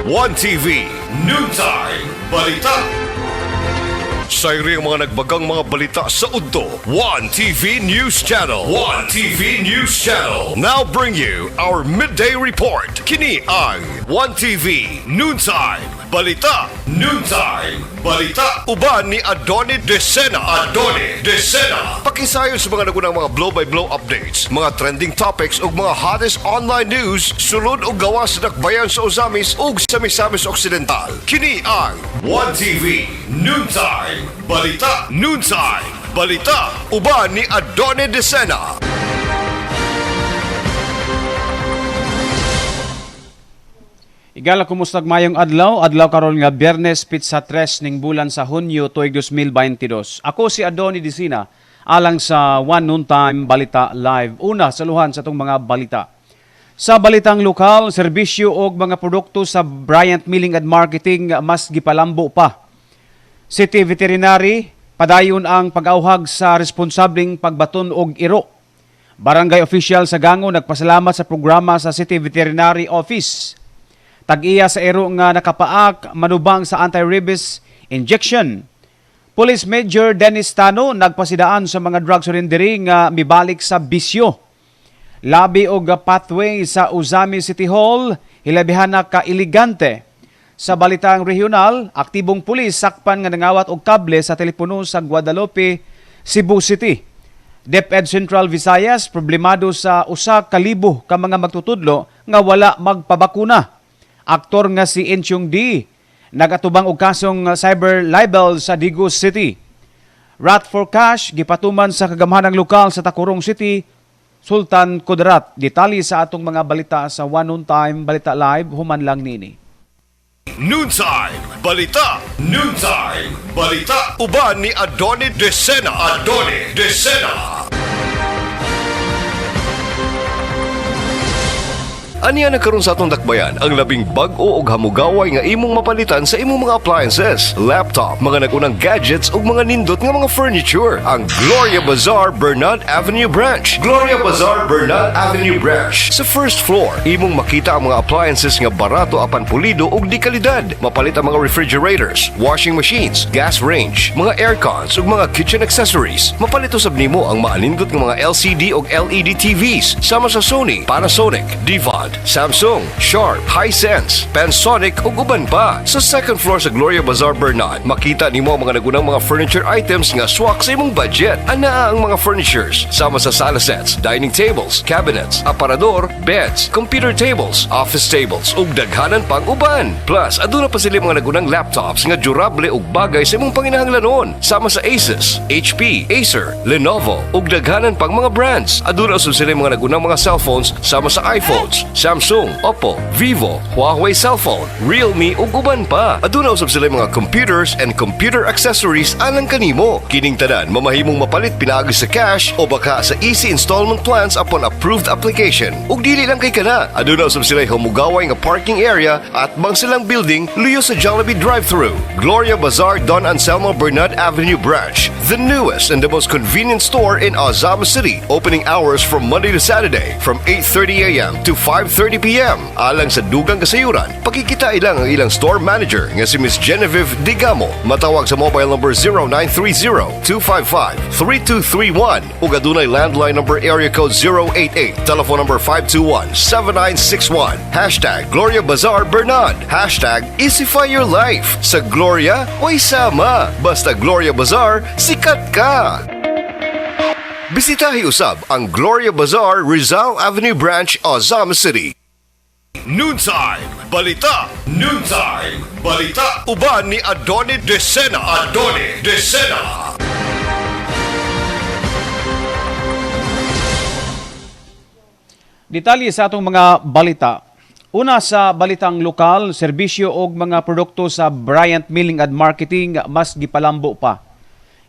1TV Noontime Balita. Sa iri ang mga nagbagang mga balita sa udto. 1TV News Channel. 1TV News Channel now bring you our midday report. Kini ang 1TV Noontime Balita. Noontime Balita. Uban ni Adoni Desena. Adoni Desena. Pakisayon sa mga nagunang mga blow-by-blow updates, mga trending topics ug mga hottest online news sulod o gawas sa dakbayan sa Ozamis ug sa Misamis Occidental. Kini ang 1TV Noontime Balita. Noontime Balita. Uban ni Adoni Desena. Igala kumustag mayong adlaw karon nga Biyernes pitsa 3 ning bulan sa Hunyo tuig 2022. Ako si Adoni Desena alang sa One Noontime Balita Live. Una sa luhan sa tong mga balita. Sa balitang lokal, serbisyo og mga produkto sa Bryant Milling and Marketing mas gipalambo pa. City Veterinary padayon ang pag-auhag sa responsableng pagbaton og iro. Barangay official sa Gango nagpasalamat sa programa sa City Veterinary Office. Tag-iya sa ero nga nakapaak manubang sa anti-rabies injection. Police Major Dennis Tano nagpasidaan sa mga drug surrendery nga mibalik sa bisyo. Labi og pathway sa Uzami City Hall hilabihan na ka-iligante. Sa balitang regional, aktibong pulis sakpan nga nangawat og kable sa telepono sa Guadalupe, Cebu City. DepEd Central Visayas problemado sa usa ka libo ka mga magtutudlo nga wala magpabakuna. Aktor nga si Enchong D nagatubang og kasong cyber libel sa Digos City. Rat for cash gipatuman sa kagamhanang lokal sa Tacorong City, Sultan Kudarat. Detalye sa atong mga balita sa One Noontime Balita Live human lang nini. Noontime Balita. Noontime Balita. Uban ni Adoni Desena. Adoni Desena. Aniya na karon sa atong dakbayan ang labing bag-o og hamugaway nga imong mapalitan sa imong mga appliances, laptop, mga nagunang gadgets ug mga nindot nga mga furniture. Ang Gloria Bazaar Bernard Avenue Branch. Gloria Bazaar Bernard Avenue Branch. Sa first floor, imong makita ang mga appliances nga barato apan pulido ug di kalidad. Mapalit ang mga refrigerators, washing machines, gas range, mga aircons ug mga kitchen accessories. Mapalit usab nimo ang maanindot nga mga LCD ug LED TVs sama sa Sony, Panasonic, Divan, Samsung, Sharp, Hisense, Panasonic ug uban pa. Sa second floor sa Gloria Bazaar Bernard, makita nimo ang mga nagunang mga furniture items nga swak sa imong budget. Anaa ang mga furnitures sama sa sala sets, dining tables, cabinets, aparador, beds, computer tables, office tables ug daghanan pang uban. Plus, aduna pa sila mga nagunang laptops nga durable ug bagay sa imong panginahanglanon sama sa Asus, HP, Acer, Lenovo ug daghanan pang mga brands. Aduna usab sila mga nagunang mga cellphones sama sa iPhones, Samsung, Oppo, Vivo, Huawei cellphone, Realme ug uban pa. Aduna usab sila mga computers and computer accessories alang kanimo. Kining tanan mamahimong mapalit pinaagi sa cash o baka sa easy installment plans upon approved application. Ug dili lang kay kana, aduna usab sila humugaway nga parking area at bang silang building luyo sa Jollibee drive-thru. Gloria Bazaar Don Anselmo Bernard Avenue Branch, the newest and the most convenient store in Ozama City. Opening hours from Monday to Saturday from 8:30 a.m. to 5:30 p.m. Alang sa dugang kasayuran, pakikita ilang ang ilang store manager nga si Miss Genevieve Digamo. Matawag sa mobile number 0930-255-3231 ug adunay landline number area code 088, telephone number 521-7961. Hashtag Gloria Bazaar Bernard. Hashtag Easify Your Life. Sa Gloria, way sama. Basta Gloria Bazaar, sikat ka! Bisitahi usab ang Gloria Bazaar Rizal Avenue Branch, Ozama City. Noontime Balita. Noontime Balita. Uban ni Adoni Desena. Adoni Desena. Detalye sa atong mga balita. Una sa balitang lokal, serbisyo og mga produkto sa Bryant Milling and Marketing mas gipalambo pa.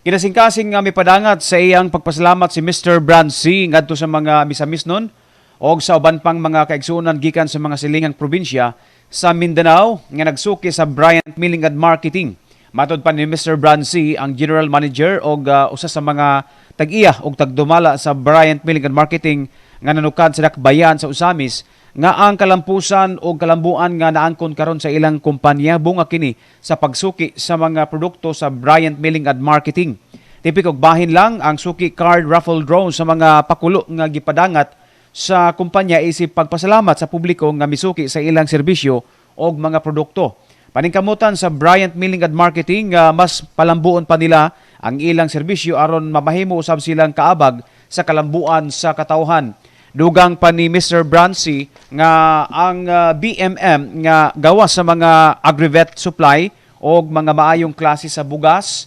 Kinasingkasing nga mipadangat sa iyang pagpasalamat si Mr. Brancy ngadto sa mga misamisnon o sa uban pang mga kaigsuonan gikan sa mga silingang probinsya sa Mindanao nga nagsuki sa Bryant Milling and Marketing. Matod pa ni Mr. Brancy, ang General Manager o usa sa mga tag-iya o tagdumala sa Bryant Milling and Marketing nga nanukad sa dakbayan sa Usamis nga ang kalampusan o kalambuan nga naangkon karon sa ilang kumpanya bunga kini sa pagsuki sa mga produkto sa Bryant Milling and Marketing. Tipik og bahin lang ang suki card raffle draw sa mga pakulo nga gipadangat sa kumpanya isip pagpasalamat sa publiko nga misuki sa ilang serbisyo o mga produkto. Paningkamutan sa Bryant Milling and Marketing nga mas palambuon pa nila ang ilang serbisyo aron mapahimo usab silang kaabag sa kalambuan sa katawhan. Dugang pa ni Mr. Brancy nga ang BMM nga gawas sa mga agrivet supply o mga maayong klase sa bugas.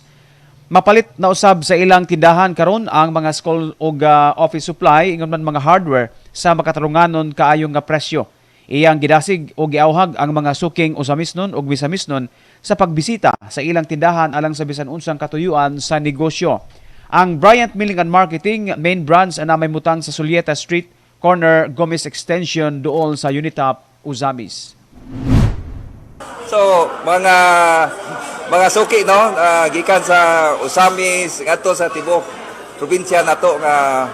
Mapalit na usab sa ilang tindahan karon ang mga school o office supply ingon man mga hardware sa makatarunganon kaayong nga presyo. Iyang gidasig o giawhag ang mga suking usamisnon o bisamisnon sa pagbisita sa ilang tindahan alang sa bisan unsang katuyuan sa negosyo. Ang Bryant Milling and Marketing main branch na may mutang sa Sulieta Street, corner Gomez Extension dool sa Unitap, Uzamis. So, mga suki no, gikan sa Usamis ngadto sa tibok probinsya nato nga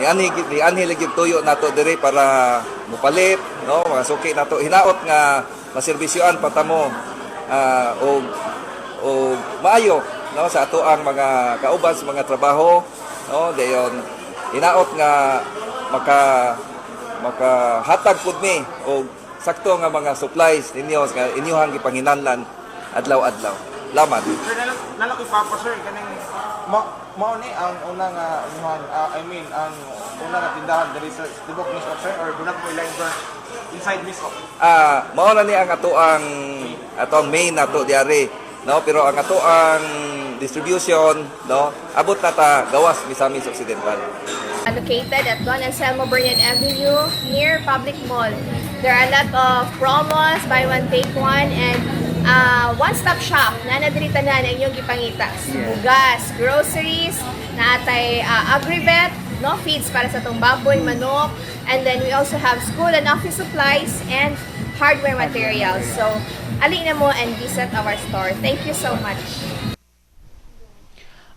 ni anhi lagi tuyo nato diri para mupalit no, mga suki nato hinaot nga maserbisyoan patamo o maayo no sa ato ang mga kauban sa mga trabaho no, dayon hinaot nga makahatag pud mi og sakto nga mga supplies ninyo nga inyohang gipanginahanglan adlaw-adlaw. Laman. Sir, nalaki papa sir, kaning mao ni ang unang ang unang tindahan diri sa tibok mismo sir or dunat mo ilang branch inside mismo. Mao na ni ang atong main nato diari, no? Pero ang ang distribution, no? Abot na ta gawas Misamis Occidental. Located at Don Anselmo Burnett Avenue near Public Mall. There are a lot of promos, buy one take one, and one-stop shop na nadiritan na inyong gipangitas. Bugas, groceries, naatay agrivet, no, feeds para sa itong baboy, manok, and then we also have school and office supplies and hardware materials. So, alin na mo and visit our store. Thank you so much.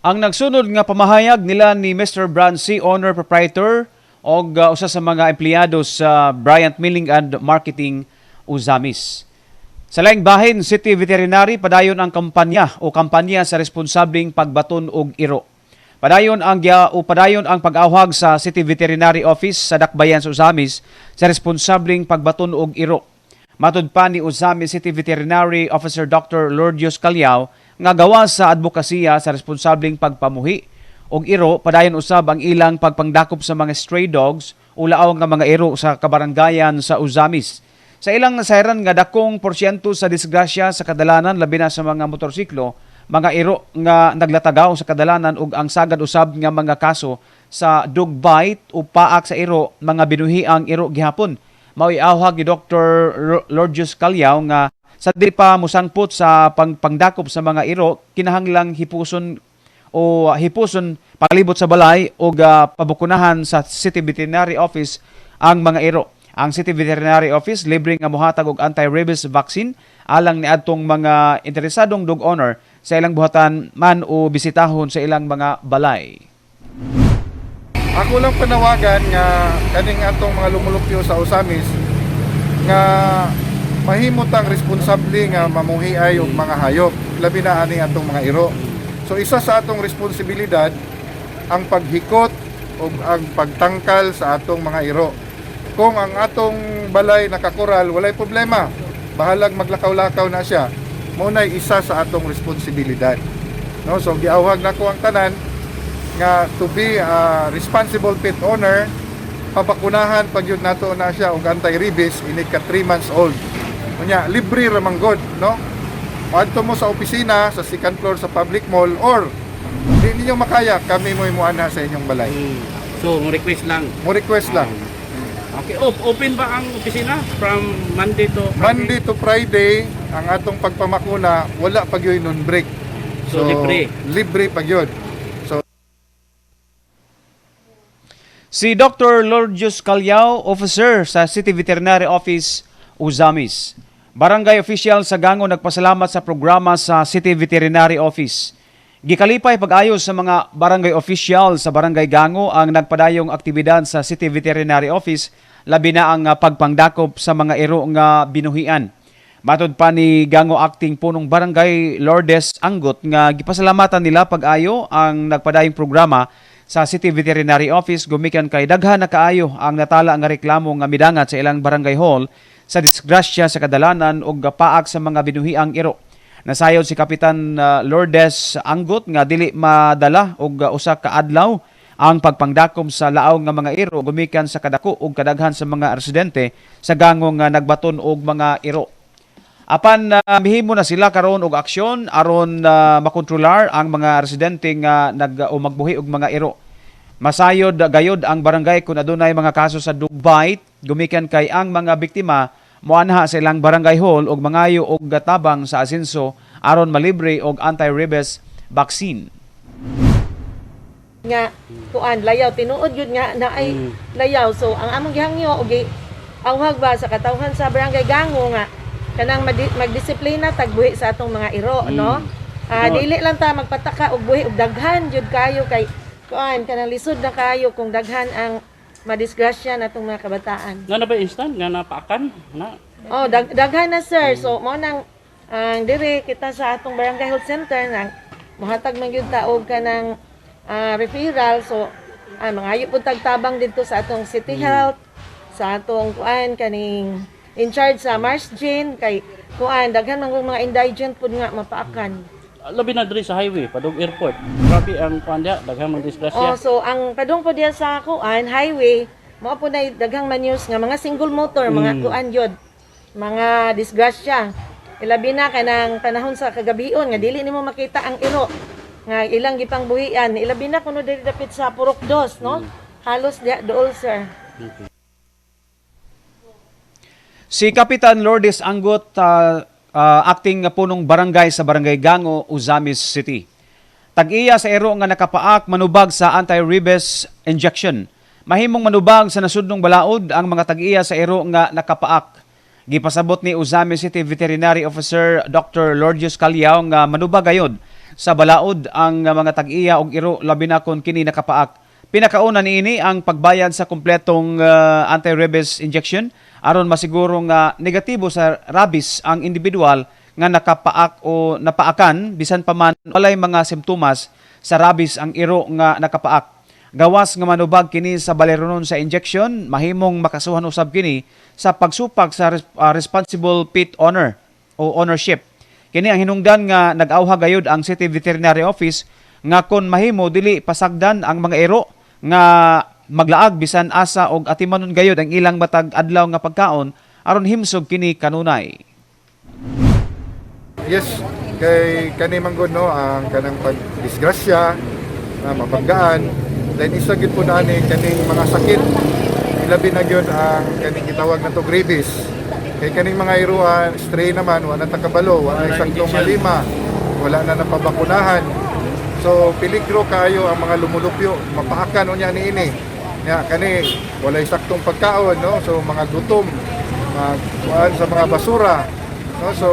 Ang nagsunod nga pamahayag nila ni Mr. Brancy, owner proprietor o usa sa mga empleyado sa Bryant Milling and Marketing, Uzamis. Sa laing bahin, City Veterinary padayon ang kampanya sa responsabling pagbaton og iro. Padayon ang pag-awhag sa City Veterinary Office sa Dakbayan sa Uzamis sa responsabling pagbaton og iro. Matud pa ni Uzamis City Veterinary Officer Dr. Lourdes Calyao nga gawas sa advokasya sa responsabling pagpamuhi og iro, padayon usab ang ilang pagpangdakop sa mga stray dogs o laaw nga mga iro sa kabarangayan sa Uzamis. Sa ilang nasayran nga dakong porsyento sa disgrasya sa kadalanan labi na sa mga motorsiklo, mga iro nga naglatagaw sa kadalanan ug ang sagad usab nga mga kaso sa dog bite o paak sa iro, mga binuhiang iro gihapon. Mao'y awhag ni Dr. Lourdes Calyao nga sa di pa musangpot sa pangdakop sa mga iro, kinahanglang hipuson palibot sa balay o pabukunahan sa City Veterinary Office ang mga iro. Ang City Veterinary Office libre nga mohatag og anti-rabies vaccine alang niadtong mga interesadong dog owner sa ilang buhatan man o bisitahon sa ilang mga balay. Ako lang panawagan nga kaning atong mga lumulupyo sa Usamis nga mahimot ang responsable nga mamuhiay og mga hayop, labi na ani atong mga iro. So isa sa atong responsibilidad ang paghikot o ang pagtangkal sa atong mga iro. Kung ang atong balay nakakoral, walay problema. Bahalag maglakaw-lakaw na siya. Muna'y isa sa atong responsibilidad. No, so giawhag nako ang tanan nga to be a responsible pet owner, papakunahan pag yun nato na siya og anti-rabies ini ka 3 months old. Kunya libre ra man god, no? Adto mo sa opisina sa second floor sa public mall or di ninyo makaya, kami mo imuana sa inyong balay. So, mo request lang. Mo request lang. Okay, open ba ang opisina from Monday to Friday? Monday to Friday ang atong pagpamakuna, wala pag yun non break. So, libre. Libre pag yun. Si Dr. Lourdes Calyao, officer sa City Veterinary Office, Uzamis. Barangay official sa Gango nagpasalamat sa programa sa City Veterinary Office. Gikalipay pag-ayos sa mga barangay official sa Barangay Gango ang nagpadayong aktibidad sa City Veterinary Office labi na ang pagpangdakop sa mga iro nga binuhian. Matod pa ni Gango Acting Punong Barangay Lourdes Anggot nga gipasalamatan nila pag-ayo ang nagpadayong programa sa City Veterinary Office gumikan kay daghan na kaayo ang natala nga reklamo nga midangat sa ilang barangay hall sa disgrasya sa kadalanan ug paak sa mga binuhiang iro. Nasayod si Kapitan Lourdes Anggot nga dili madala og usa ka adlaw ang pagpangdakom sa laaw nga mga iro gumikan sa kadako ug kadaghan sa mga residente sa gangong nga nagbaton og mga iro. Apan mihimo na sila karon og aksyon aron makontrolar ang mga residente nga magbuhi og mga iro. Masayod gayod ang barangay kung adunay mga kaso sa dog bite gumikan kay ang mga biktima moanha sa ilang barangay hall og mangayo og gatabang sa asenso aron malibre og anti-rabies vaccine. Nga kuan layaw tinuod yun nga na ay layaw, so ang among gihangyo og awhag ba sa katawhan sa barangay Gango nga kanang magdisiplina tagbuhi sa atong mga iro, no? Dili lang ta magpataka og buhi og daghan jud kayo kay kuan kanang lisod na kayo kung daghan ang madisgrasya natong mga kabataan. Nga na ba instant? Nga napaakan? Na? Oh, daghan na sir. So mo nang ang dire kita sa atong barangay health center nang mohatag man gyud ta og kanang referral, so mangayo pud tagtabang dito sa atong city health, sa atong kuan kaning in charge sa Marsjin kay kuan daghan man mga indigent pud nga mapaakan. Labi na diri sa highway, padung airport. Grabe ang kuan diya, daghang mga disgrasya. Oh, so ang padung po diya sa kuan highway, mao po na daghang man news nga mga single motor, mga kuan yod, mga disgrasya. Ilabi na kanang panahon sa kagabion nga dili nimo makita ang iro nga ilang gipang buhian. Ilabi na kuno diri dapit sa Purok 2, no? Halos diya dool sir. Si Kapitan Lourdes Anggot, acting punong barangay sa Barangay Gango, Uzamis City. Tag-iya sa ero nga nakapaak manubag sa anti-rabies injection. Mahimong manubag sa nasudnong balaod ang mga tag-iya sa ero nga nakapaak. Gipasabot ni Uzamis City Veterinary Officer Dr. Lourdes Calyaw nga manubag gayod sa balaod ang mga tag-iya og iro labi na kon kini nakapaak. Pinakauna niini ang pagbayad sa kumpletong anti-rabies injection aron masiguro nga negatibo sa rabies ang individual nga nakapaak o napaakan bisan pa man walay mga simptomas sa rabies ang iro nga nakapaak. Gawas nga manubag kini sa baleronon sa injection, mahimong makasuhan usab kini sa pagsupag sa responsible pet owner o ownership. Kini ang hinungdan nga nag-awha gayud ang City Veterinary Office nga kon mahimo dili pasagdan ang mga iro nga maglaag bisan asa og atimanon gayud ang ilang matag adlaw nga pagkaon aron himsog kini kanunay. Yes, kay kani manggod no ang kanang pagdisgrasya na mabanggaan, then isa gid po nani kaning mga sakit. Ilabi na gyud ang kaning gitawag na to rabies. Kay kaning mga iruan stray naman wala ta kabalo, wala saktong halima, wala na napabakunahan. So peligro kayo ang mga lumulupyo, mapaakan unya niini. Ya kani walay saktong pagkaon, no? So mga gutom, kuan sa mga basura, no? So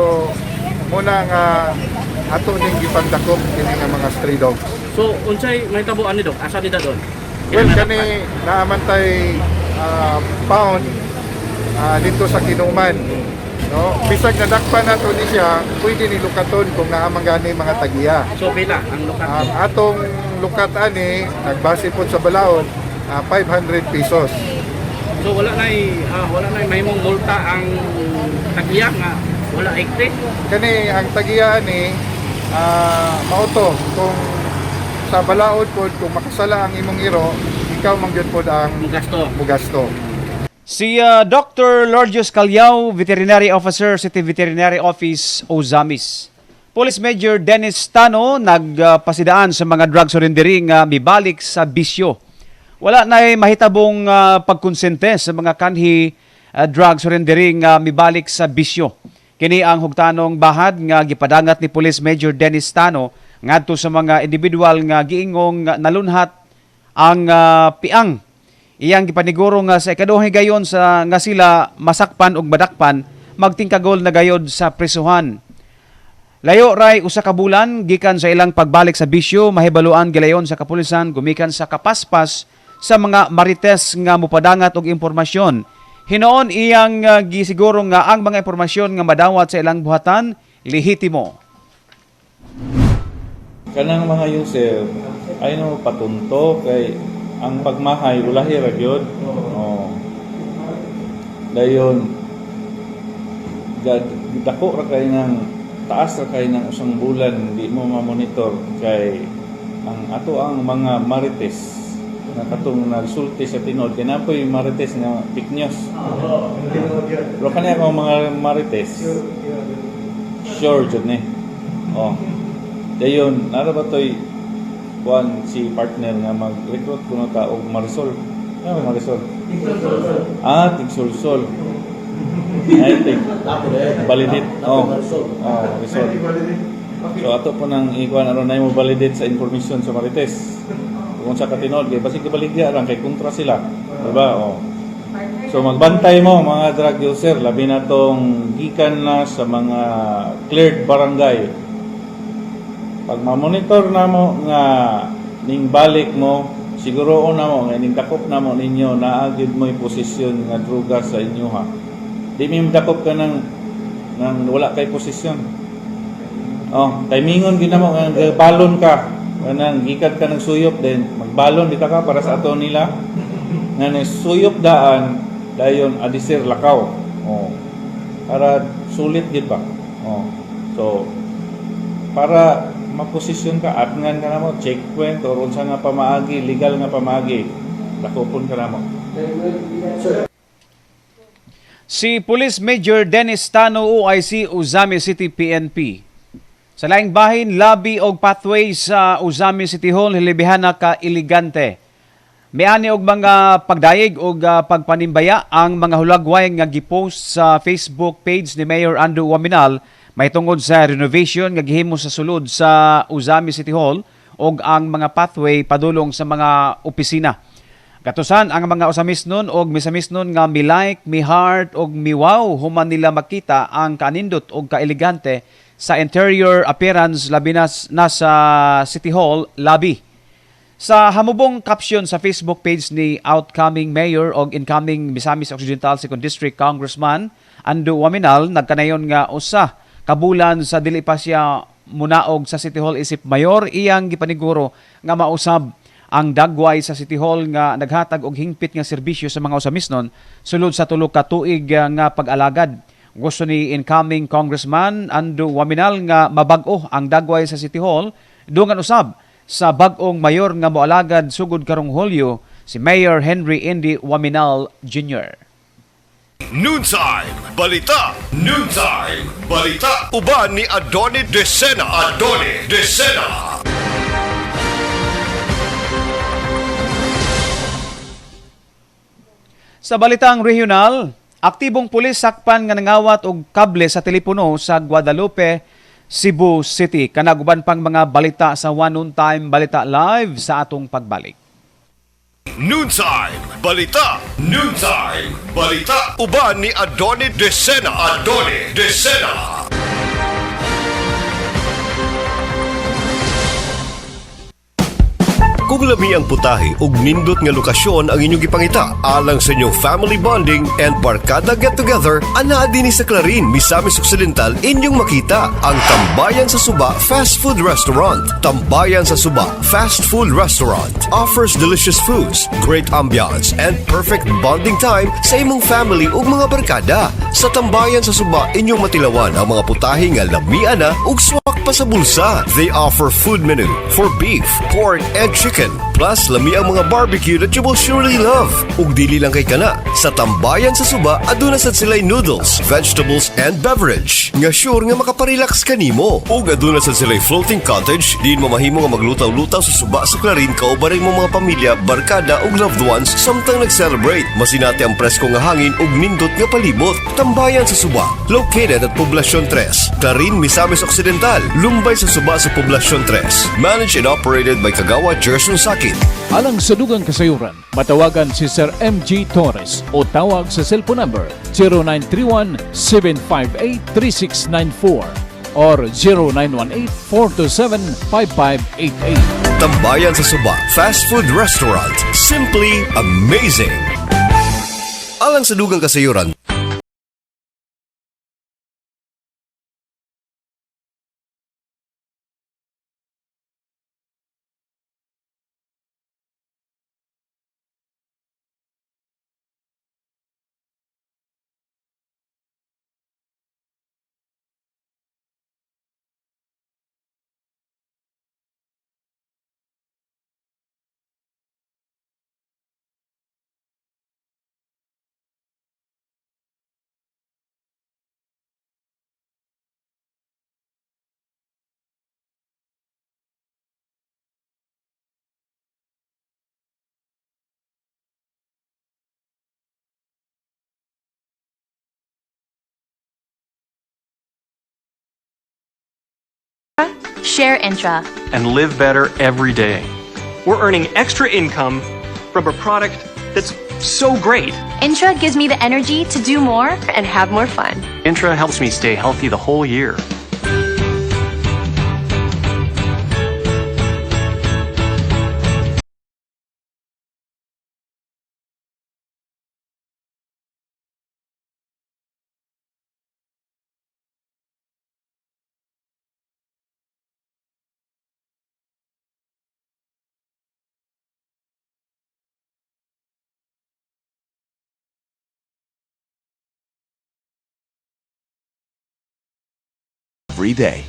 muna nga ato ning gipandakop kini nga mga stray dogs. So unsay may tabuan ni Dok? Asa dita doon? Well, kani naamantay pound dito sa Kinuman, no? Bisag nadakpan nato ni siya, pwede ni lukaton kung naamang gani mga tagiya. So pila ang lukat? Ang atong lukat ani nagbase pod sa balaod 500 pesos. So wala na mahimong multa ang tagiya nga wala ekte. Kani ang tagiya ni mauto kung sa balaod pod kung makasala ang imong iro, ikaw mangyud pod ang mugasto. Si Dr. Lourdes Calyaw, Veterinary Officer, City Veterinary Office, Ozamis. Police Major Dennis Tano nagpasidaan sa mga drug surrendering mibalik sa bisyo. Wala na'y mahitabong pagkonsente sa mga kanhi drug surrendering mibalik sa bisyo. Kini ang hugtanong bahad nga gipadangat ni Police Major Dennis Tano ngadto sa mga individual nga giingong nalunhat ang piang. Iyang gipaniguro nga sa ikaduhang gayon sa nga sila masakpan ug madakpan magtingkagol na gayod sa prisuhan. Layo ray usa ka bulan gikan sa ilang pagbalik sa bisyo, mahibaluan gilayon sa kapulisan gumikan sa kapaspas sa mga marites nga mopadangat og impormasyon Hinoon iyang gisiguro nga ang mga impormasyon nga madawat sa ilang buhatan lehitimo. Kanang mga user ay no patunto kay ang pagmahay ulahi ra gyud. Dayon dako ra kay nang taas ra kay nang usang bulan di mo ma-monitor kay ang ato ang mga marites na katong nagsulti sa tinod kay napoy marites nga fake news. Pero kani ako mga marites sure jud ni. Dayon, nara ba to'y kuan si partner nga mag-recruit kuno ta og Marisol. Ano Marisol? Tigsulsol. Ay, validate. Marisol. So ato po nang ikuan aron na mo validate sa information sa Marites. Kung sa katinod, kay basig kabaligya lang kay kontra sila. Diba? So magbantay mo mga drug user, labi na tong gikan na sa mga cleared barangay. Pag ma-monitor na mo nga ning balik mo, siguro na mo nga ning dakop na mo ninyo naagid mo yung posisyon nga druga sa inyo ha. Di mi dakop ka nang wala kay posisyon. Timingon gid na mo nga balon ka. Kanang gikat ka ng suyop din, magbalon dita ka para sa ato nila. Nga suyop daan dayon adisir lakaw. Para sulit gid ba? So para maposisyon ka at ngan ka na mo checkpoint or unsa nga pamaagi legal nga pamaagi dakopon ka na mo. Si Police Major Dennis Tano OIC Uzami City PNP sa laing bahin lobby og pathway sa Uzami City Hall hilibihan na ka iligante. Miani og mga pagdayeg og pagpanimbaya ang mga hulagway nga gipost sa Facebook page ni Mayor Ando Waminal may tungod sa renovation nga gihimo sa sulod sa Uzami City Hall og ang mga pathway padulong sa mga opisina. Katusan ang mga usamisnon og misamisnon nga mi-like, mi-heart og mi-wow human nila makita ang kanindot og kaelegante sa interior appearance labi na sa City Hall lobby. Sa hamubong caption sa Facebook page ni outcoming mayor og incoming Misamis Occidental 2nd District Congressman Ando Waminal nagkanayon nga usa kabulan sa dili pa siya munaog sa City Hall isip mayor iyang gipaniguro nga mausab ang dagway sa City Hall nga naghatag og hingpit nga serbisyo sa mga usamisnon sulod sa tulo ka tuig nga pag-alagad. Gusto ni incoming Congressman Ando Waminal nga mabag-o ang dagway sa City Hall dungan usab sa bag-ong mayor nga moalagad sugod karong Hulyo si Mayor Henry Indy Waminal Jr. Noontime Balita. Noontime Balita. Uban ni Adoni Desena. Adoni Desena. Sa balitang regional, aktibong pulis sakpan nga nangawat og kable sa telepono sa Guadalupe, Cebu City. Kanaguban pang mga balita sa One Noontime Balita Live sa atong pagbalik. Noontime Balita. Noontime Balita. Uban ni Adoni Desena. Adoni Desena. Kung lami ang putahe ug nindot nga lokasyon ang inyong gipangita alang sa inyong family bonding and barkada get-together, anaa dinhi sa Clarin, Misamis Occidental inyong makita ang Tambayan sa Suba Fast Food Restaurant. Tambayan sa Suba Fast Food Restaurant offers delicious foods, great ambiance, and perfect bonding time sa imong family ug mga barkada. Sa Tambayan sa Suba inyong matilawan ang mga putahe nga lamian na ug swak pa sa bulsa. They offer food menu for beef, pork, and chicken. Plus, lami ang mga barbecue that you will surely love. Ug dili lang kay kana, sa Tambayan sa Suba, aduna sad sila'y noodles, vegetables, and beverage. Nga sure nga makaparelax kanimo. Ug aduna sad sila'y floating cottage, diin mamahimo nga maglutaw-lutaw sa Suba sa Clarin kauban mo mga pamilya, barkada, ug loved ones samtang nag-celebrate. Masinati ang presko nga hangin ug nindot nga palibot. Tambayan sa Suba, located at Poblacion 3, Clarin, Misamis Occidental, lumbay sa Suba sa Poblacion 3. Managed and operated by Kagawa Gerson Sakit. Alang sa dugang kasayuran, matawagan si Sir MG Torres o tawag sa cellphone number 0931-758-3694 or 0918-427-5588. Tambayan sa Suba Fast Food Restaurant. Simply amazing. alang sa dugang kasayuran. Share Intra. And live better every day. We're earning extra income from a product that's so great. Intra gives me the energy to do more and have more fun. Intra helps me stay healthy the whole year. Every day.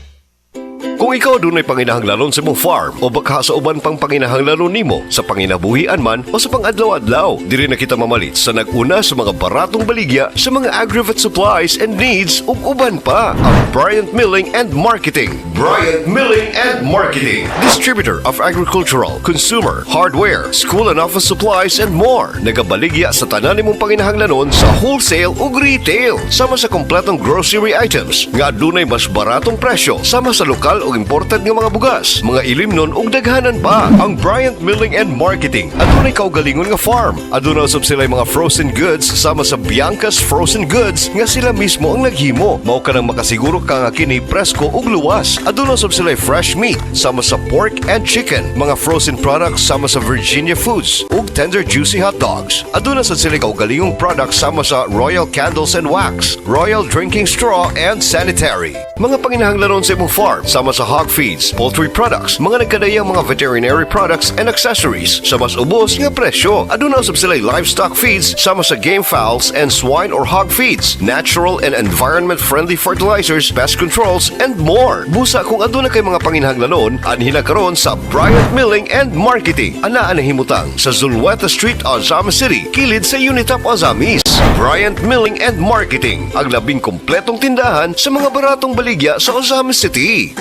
Kung ikaw dunay panginahanglanon sa imong farm o baka sa uban pang panginahanglanon nimo sa panginabuhian man o sa pangadlaw-adlaw, diri na kita mamalit sa nag-una sa mga baratong baligya sa mga agri-vet supplies and needs ug uban pa. Ang Bryant Milling and Marketing. Bryant Milling and Marketing, distributor of agricultural, consumer, hardware, school and office supplies and more. Nagabaligya sa tanan nimong panginahanglanon sa wholesale ug retail sama sa kompletong grocery items nga adunay mas baratong presyo sama sa lokal o imported nga mga bugas, mga ilimnon ug daghanan pa. Ang Bryant Milling and Marketing adunay kaugalingon nga farm. Aduna usab sila mga frozen goods sama sa Bianca's Frozen Goods nga sila mismo ang naghimo. Mao ka nang makasiguro ka nga kini presko ug luwas. Aduna usab sila fresh meat sama sa pork and chicken, mga frozen products sama sa Virginia Foods ug tender juicy hot dogs. Aduna sa sila kaugalingong products sama sa Royal Candles and Wax, Royal Drinking Straw and Sanitary. Mga panginahanglanon sa imong farm sama sa hog feeds, poultry products, mga nagkadayang mga veterinary products and accessories sa mas ubos nga presyo. Aduna usab sila livestock feeds sama sa game fowls and swine or hog feeds, natural and environment-friendly fertilizers, pest controls, and more. Busa kung aduna kay mga panginahanglanon, anhin na karon sa Bryant Milling and Marketing. Anaan na himutang sa Zulueta Street, Ozamiz City, kilid sa Unitap, Ozamis. Bryant Milling and Marketing, ang labing kompletong tindahan sa mga baratong baligya sa Ozamis City.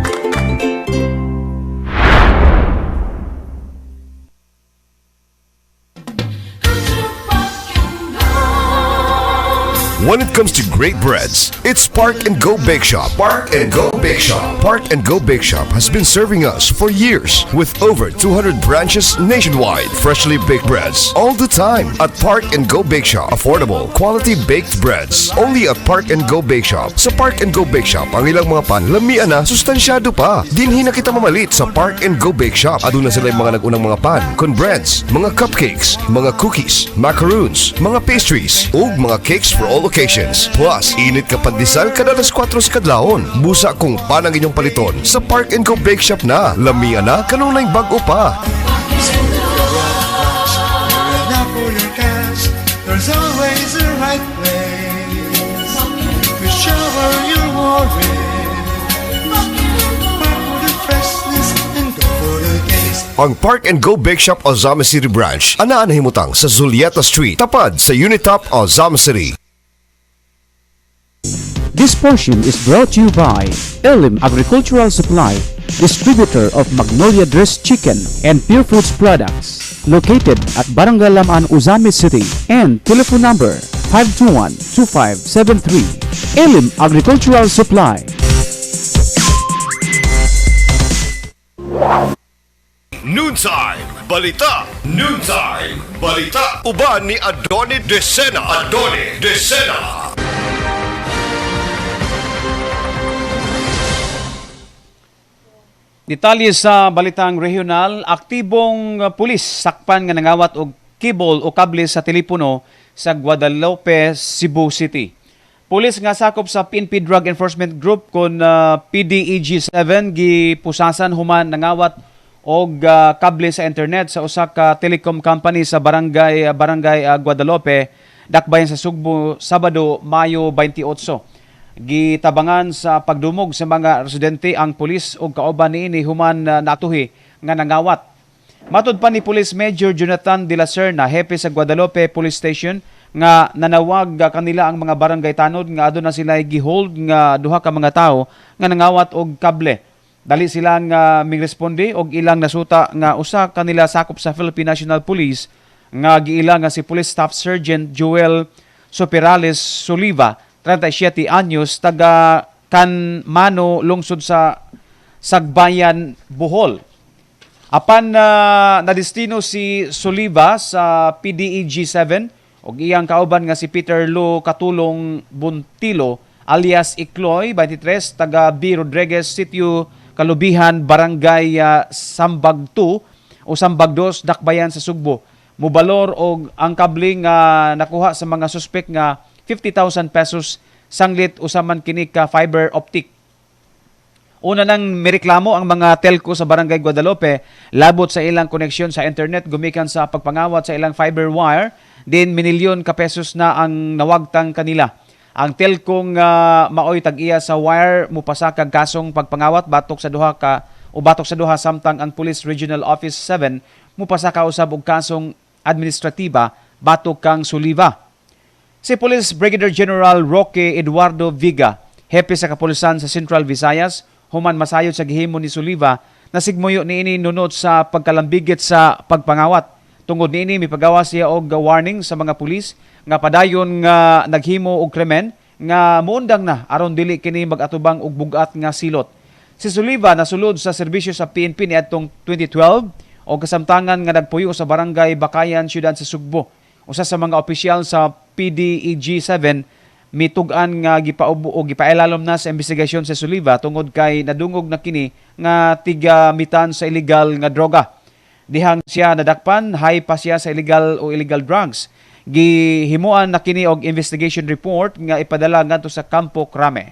When it comes to great breads, it's Park and Go Bake Shop. Park and Go Bake Shop. Park and Go Bake Shop has been serving us for years with over 200 branches nationwide. Freshly baked breads all the time at Park and Go Bake Shop. Affordable, quality baked breads only at Park and Go Bake Shop. Sa Park and Go Bake Shop, ang ilang mga pan lamian na, sustansyado pa. Dinhi na kita mamalit sa Park and Go Bake Shop. Aduna sila yung mga nagunang mga pan, con breads, mga cupcakes, mga cookies, macaroons, mga pastries, ug mga cakes for all occasions. Plus, init ka pandesal kada alas 4 sa kadlawon. Busa kung panang inyong paliton sa Park and Go Bake Shop na. Lamian na, kanunay bago pa. There's always a right place to shower your worries. Park for the freshness and go for the taste. Ang Park and Go Bake Shop Ozamis City Branch, anaan na himutang sa Zulieta Street, tapad sa Unitop, Ozamis City. This portion is brought to you by Elim Agricultural Supply, distributor of Magnolia Dressed Chicken and Pure Foods products, located at Barangay Lamaan, Ozamis City, and telephone number 521-2573. Elim Agricultural Supply. Noontime Balita. Noontime Balita. Uban ni Adoni Desena. Adoni Desena. Detalye sa balitang regional, aktibong pulis sakpan nga nangawat og kibol o kable sa telepono sa Guadalupe, Cebu City. Pulis nga sakop sa PNP Drug Enforcement Group kon PDEG-7 gipusasan human nangawat og kable sa internet sa usa ka telecom company sa barangay Guadalupe, dakbayan sa Sugbo, Sabado, Mayo 28. Gitabangan sa pagdumog sa mga residente ang pulis og kauban niini human natuhi nga nangawat. Matud pa ni Police Major Jonathan de la Serna, hepe sa Guadalupe Police Station, nga nanawag kanila ang mga barangay tanod nga adto na sila gihold nga duha ka mga tawo nga nangawat og kable. Dali silang mingresponde og ilang nasuta nga usa kanila sakop sa Philippine National Police nga giila nga si Police Staff Sergeant Joel Soperales Soliva, 37 anyos, taga Kanmano, lungsod sa Sagbayan, Bohol. Apan nadestino si Soliva sa PDEG-7 og iyang kauban nga si Peter Lo Katulong Buntilo alias Ikloy, 23, taga B. Rodriguez, Sitio Kalubihan, Barangay Sambag 2 o Sambag 2, Dakbayan sa Sugbo. Mubalor og ang kabling nga nakuha sa mga suspek nga 50,000 pesos, sanglit usaman kini ka fiber optic. Una nang mireklamo ang mga telco sa Barangay Guadalupe labot sa ilang koneksyon sa internet gumikan sa pagpangawat sa ilang fiber wire, din minilyon ka pesos na ang nawagtang kanila. Ang telco nga maoy tag-iya sa wire mupasa kag kasong pagpangawat batok sa duha samtang ang Police Regional Office 7 mupasa ka usab og kasong administratiba batok kang Soliva. Si Police Brigadier General Roque Eduardo Viga, hepe sa kapulisan sa Central Visayas, human masayod sa gihimo ni Soliva, nasigmuyo niini nunod sa pagkalambigit sa pagpangawat. Tungod niini mipagawas siya og warning sa mga pulis nga padayon nga naghimo og krimen nga muundang na aron dili kini magatubang og bugat nga silot. Si Soliva nasulod sa serbisyo sa PNP niadtong 2012 o kasamtangan nga nagpuyo sa Barangay Bakayan, Siyudad sa Sugbo. Usa sa mga opisyal sa PDEG-7 mitugan nga gipaubo o gipailalom na sa investigasyon sa Soliva tungod kay nadungog na kini nga tigamitan sa illegal nga droga. Dihang siya nadakpan, high pa siya sa illegal drugs. Gihimuan na kini og investigation report nga ipadala ngadto sa Campo Crame.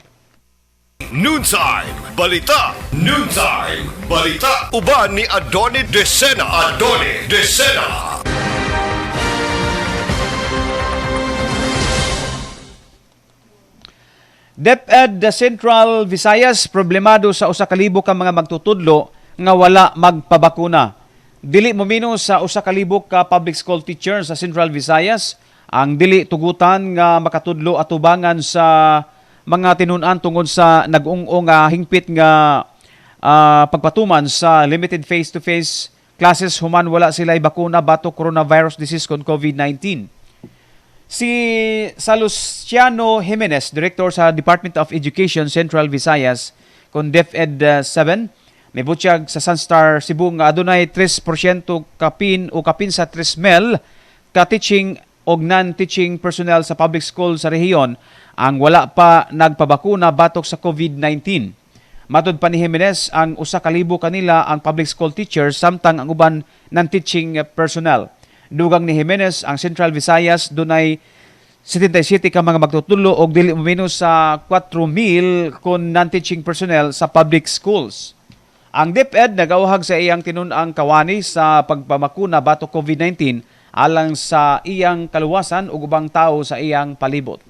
Noontime Balita. Noontime Balita. Uban ni Adoni Desena. Adoni Desena. DepEd Central Visayas problemado sa usa ka libo ka mga magtutudlo nga wala magpabakuna. Dili momino sa usa ka libo ka public school teacher sa Central Visayas ang dili tugutan nga makatudlo atubangan sa mga tinun-an tungod sa nag-ung-ung nga hingpit nga pagpatuman sa limited face-to-face classes human wala sila bakuna batok coronavirus disease kon COVID-19. Si Salustiano Jimenez, Director sa Department of Education Central Visayas kon DepEd 7, may butyag sa Sunstar Cebu nga adunay 3% kapin sa 3 mil ka teaching o non-teaching personnel sa public school sa rehiyon ang wala pa nagpabakuna batok sa COVID-19. Matud pa ni Jimenez, ang usa ka libo kanila ang public school teachers samtang ang uban non-teaching personnel. Dugang ni Jimenez, ang Central Visayas dunay 77 ka mga magtutulo og dili momino sa 4,000 kun non-teaching personnel sa public schools. Ang DepEd nagawhag sa iyang tinun-ang kawani sa pagpamakuna batok COVID-19 alang sa iyang kaluwasan ug ubang tawo sa iyang palibot.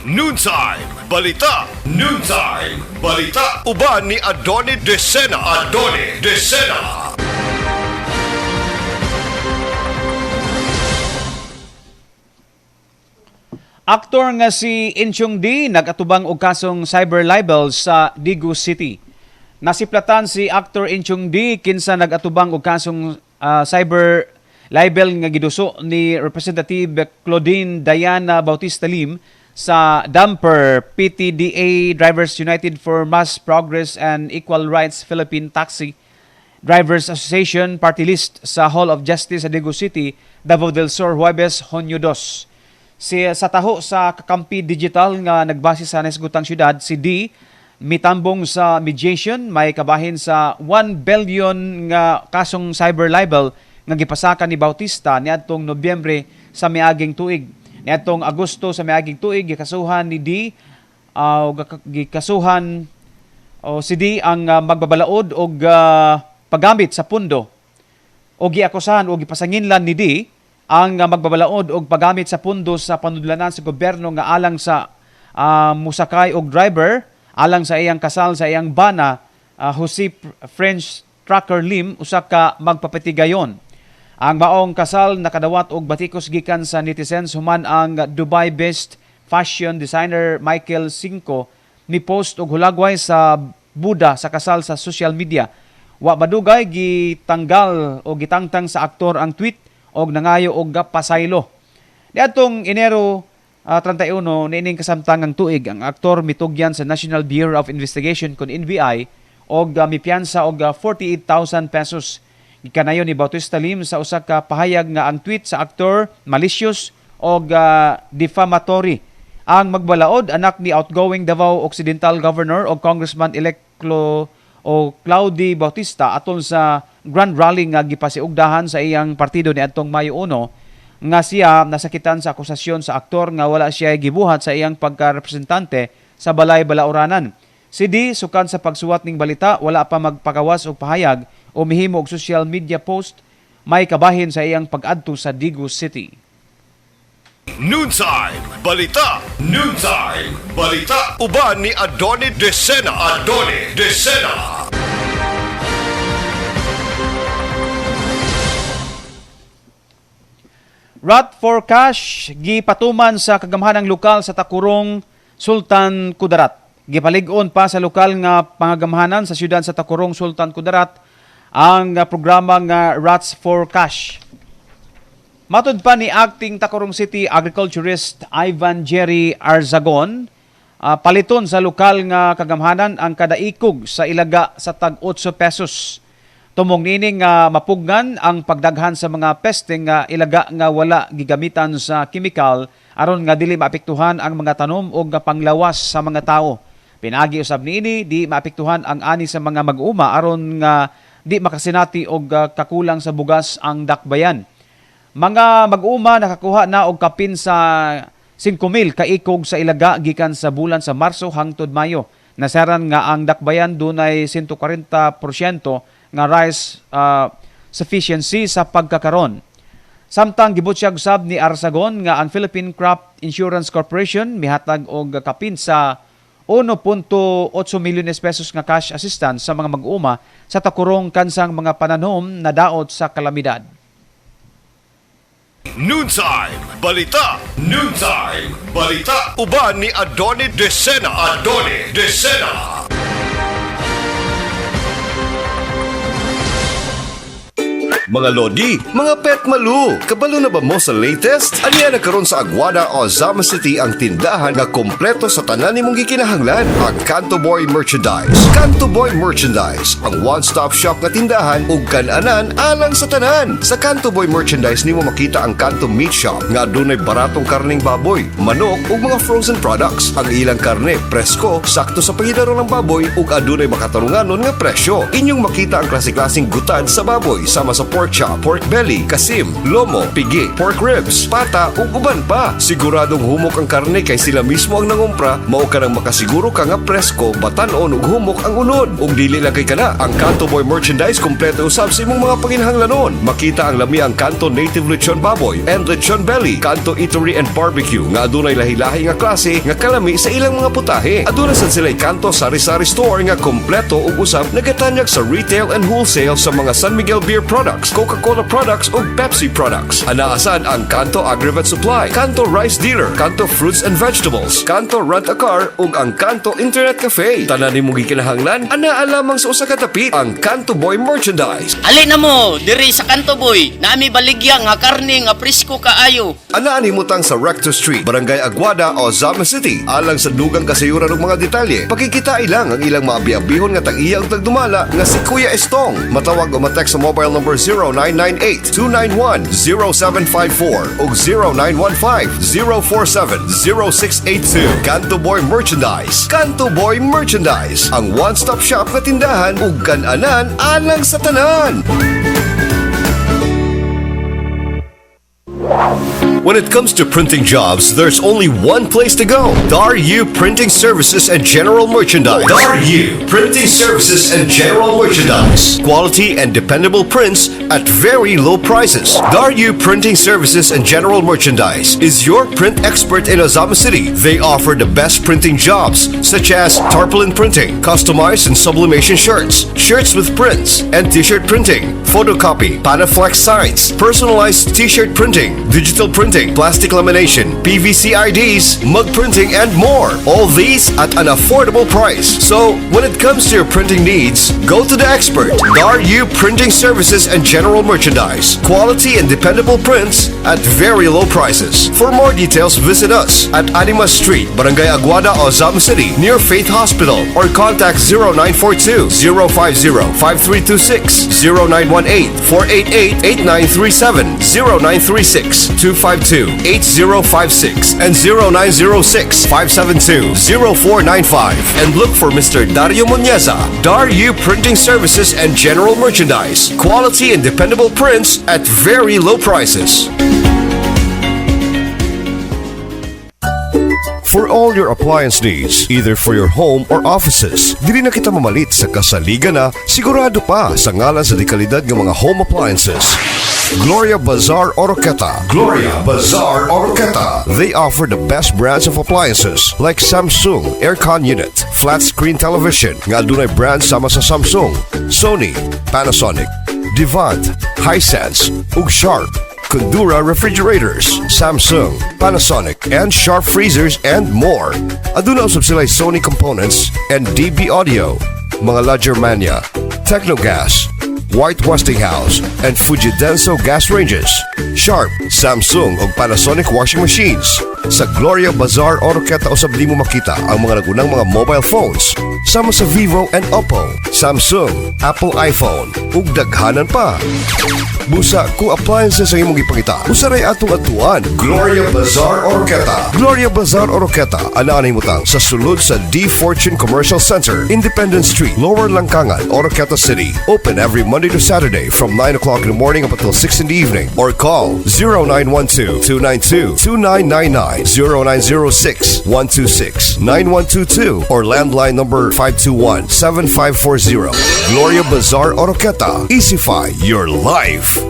Noontime Balita. Noontime Balita. Uban ni Adoni Desena. Adoni Desena. Aktor nga si Inchong D nagatubang og kasong cyber libel sa Digu City. Nasiplatan si actor Inchong D kinsa nagatubang og kasong cyber libel nga giduso ni Representative Claudine Diana Bautista Lim sa Damper PTDA Drivers United for Mass Progress and Equal Rights Philippine Taxi Drivers Association Party List sa Hall of Justice sa Digu City, Davao del Sur, Huwebes, Hunyo 2. Sa taho sa Kakampi Digital nga nagbase sa nasgutang syudad, si D mitambong sa mediation, may kabahin sa 1 billion nga kasong cyber libel nga gipasaka ni Bautista niadtong Nobyembre sa miaging tuig. Niadtong Agosto sa miaging tuig gikasuhan ni D gikasuhan si D ang magbabalaod og paggamit sa pundo o giakusahan o gipasanginlan ni D ang magbabalaod og paggamit sa pundo sa panudlanan sa gobyerno nga alang sa musakay og driver alang sa iyang kasal sa iyang bana Jose French Trucker Lim usa ka magpapatigayon. Ang maong kasal nakadawat og batikos gikan sa netizens human ang Dubai-based fashion designer Michael Cinco ni post og hulagway sa Buda sa kasal sa social media. Wa madugay gitanggal o gitangtang sa aktor ang tweet og nangayo og pasaylo. Niadtong Enero 31 niining kasamtangang tuig ang aktor mitugyan sa National Bureau of Investigation kun NBI og mipiyansa og 48,000 pesos. Gikanayon ni Bautista Lim sa usa ka pahayag nga ang tweet sa aktor malicious og defamatory. Ang magbalaod anak ni outgoing Davao Occidental Governor o Congressman-elect Claudy Bautista atol sa Grand Rally nga gipasiugdahan sa iyang partido niadtong Mayo 1 nga siya nasakitan sa akusasyon sa aktor nga wala siya gibuhat sa iyang pagkarepresentante sa Balay Balauranan. Si D sukan sa pagsuwat ning balita wala pa magpakawas og pahayag o mihimo og social media post may kabahin sa iyang pag-adto sa Digos City. Noontime Balita. Noontime Balita. Uban ni Adoni Desena. Adoni Desena. Rat for cash gipatuman sa kagamhanang lokal sa Takurong, Sultan Kudarat. Gipalig-on pa sa lokal nga pangagamhanan sa siyudad sa Takurong, Sultan Kudarat ang programa nga Rats for Cash. Matud pa ni acting Takurong City agriculturist Ivan Jerry Arzagon, paliton sa lokal nga kagamhanan ang kada ikog sa ilaga sa tag 8 pesos. Tumong nining mapugnan ang pagdaghan sa mga peste nga ilaga nga wala gigamitan sa kimikal aron nga dili maapektuhan ang mga tanom o nga panglawas sa mga tao. Pinagi usab niini di maapektuhan ang ani sa mga mag-uma aron nga di makasinati og kakulang sa bugas ang dakbayan. Mga mag-uma nakakuha na og kapin sa 5,000 ka ikog sa ilaga gikan sa bulan sa Marso hangtod Mayo. Nasaran nga ang dakbayan dunay 140% nga rice sufficiency sa pagkakaron. Samtang gibutyag usab ni Arsagon nga ang Philippine Crop Insurance Corporation mihatag og kapin sa 1.8 milyones pesos nga cash assistance sa mga mag-uma sa Takurong kansang mga pananom na daot sa kalamidad. Noontime Balita. Noontime Balita. Uban ni Adoni Desena. Adoni Desena. Mga Lodi, mga Pet Malu, kabalo na ba mo sa latest? Aniya na karon sa Aguada o Zama City ang tindahan nga kompleto sa tanan nimong gikinahanglan, ang Kanto Boy Merchandise. Kanto Boy Merchandise, ang one-stop shop nga tindahan ug kan-anan alang sa tanan. Sa Kanto Boy Merchandise nimo makita ang Kanto Meat Shop nga adunay baratong karning baboy, manok ug mga frozen products. Ang ilang karne presko, sakto sa pahidaro ng baboy ug adunay makatarunganon nga presyo. Inyong makita ang klase-klaseng gutad sa baboy sama sa pork chop, pork belly, kasim, lomo, pigi, pork ribs, pata ug uban pa. Siguradong humok ang karne kay sila mismo ang nangumpra, mao ka nang makasiguro ka nga presko, batan-on ug humok ang unod. Ug dili lang kay kana, ang Kanto Boy Merchandise kompleto usab sa imong mga panginahanglanon. Makita ang lami ang Kanto Native Lechon Baboy and Lechon Belly, Kanto Eatery and Barbecue nga adunay lahi-lahi nga klase nga kalami sa ilang mga putahe. Aduna sad sila Kanto Sari-Sari Store nga kompleto ug usab nagatanyag sa retail and wholesale sa mga San Miguel Beer products, Coca-Cola products ug Pepsi products. Anaasan ang Kanto Agrivet Supply, Kanto Rice Dealer, Kanto Fruits and Vegetables, Kanto Rent a Car ug ang Kanto Internet Cafe. Tanan nimong gikinahanglan anaa lamang sa usa ka dapit, ang Kanto Boy Merchandise. Ali na mo diri sa Kanto Boy, nami baligya nga karne nga presko kaayo. Anaan himutang sa Rector Street, Barangay Aguada o Zama City. Alang sa dugang kasayuran ug mga detalye, pakikita ilang ang ilang maabi-abihon nga tag-iya ug tagdumala nga si Kuya Estong. Matawag o matext sa mobile number 0998-291-0754 o 0915-047-0682. Kanto Boy Merchandise. Kanto Boy Merchandise, ang one-stop shop na tindahan ug kan-anan alang sa tanan. When it comes to printing jobs, there's only one place to go. Daru Printing Services and General Merchandise. Daru Printing Services and General Merchandise. Quality and dependable prints at very low prices. Daru Printing Services and General Merchandise is your print expert in Ozama City. They offer the best printing jobs such as tarpaulin printing, customized and sublimation shirts, shirts with prints, and t-shirt printing, photocopy, Panaflex signs, personalized t-shirt printing, digital printing, plastic lamination, PVC IDs, mug printing, and more. All these at an affordable price. So, when it comes to your printing needs, go to the expert. Daru Printing Services and General Merchandise. Quality and dependable prints at very low prices. For more details, visit us at Anima Street, Barangay Aguada, Ozama City, near Faith Hospital, or contact 0942-050-5326, 0918-488-8937, 0936-252-8056, and 0906-572-0495. And look for Mr. Dario Muñeza, Daru Printing Services and General Merchandise. Quality and dependable prints at very low prices. For all your appliance needs, either for your home or offices, dili na kita mamalit sa kasaligan na sigurado pa sa ngalan sa dekalidad ng mga home appliances. Gloria Bazaar Oroqueta. Gloria Bazaar Oroqueta. They offer the best brands of appliances like Samsung Aircon Unit, flat screen television, nga adunay brands sama sa Samsung, Sony, Panasonic, Devant, Hisense, ug Sharp, Kondura refrigerators, Samsung, Panasonic, and Sharp freezers, and more. Aduna usab sila Sony components and DB Audio, mga La Germania, Technogas, White Westinghouse, and Fujidenso gas ranges, Sharp, Samsung, ug Panasonic washing machines. Sa Gloria Bazaar Oroqueta usab di mo makita ang mga nagunang mga mobile phones sama sa Vivo and Oppo, Samsung, Apple iPhone, ug daghanan pa. Busa kung appliances ang imong ipakita, usaray atong atuan. Gloria Bazaar Oroqueta. Gloria Bazaar Oroqueta ana himutang sa sulod sa D Fortune Commercial Center, Independence Street, Lower Langkangan, Oroqueta City. Open every Monday to Saturday from 9 o'clock in the morning up until 6 in the evening, or call 0912-292-2999, 0906-126-9122, or landline number 521-7540. Gloria Bazaar Oroqueta. Easyfy your life.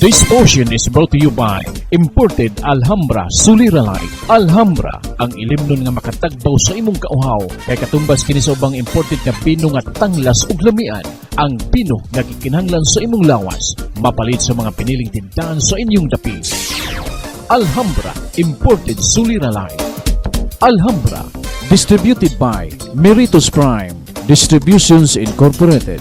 This portion is brought to you by Imported Alhambra Suliraline. Alhambra, ang ilimnon nga makatagbaw sa imong kauhaw. Kay katumbas kini sa ubang imported nga pino nga tanglas ug lamian. Ang pino nga gikinahanglan sa imong lawas, mapalit sa mga piniling tindahan sa inyong dapis. Alhambra Imported Suliraline. Alhambra, distributed by Meritus Prime Distributions Incorporated.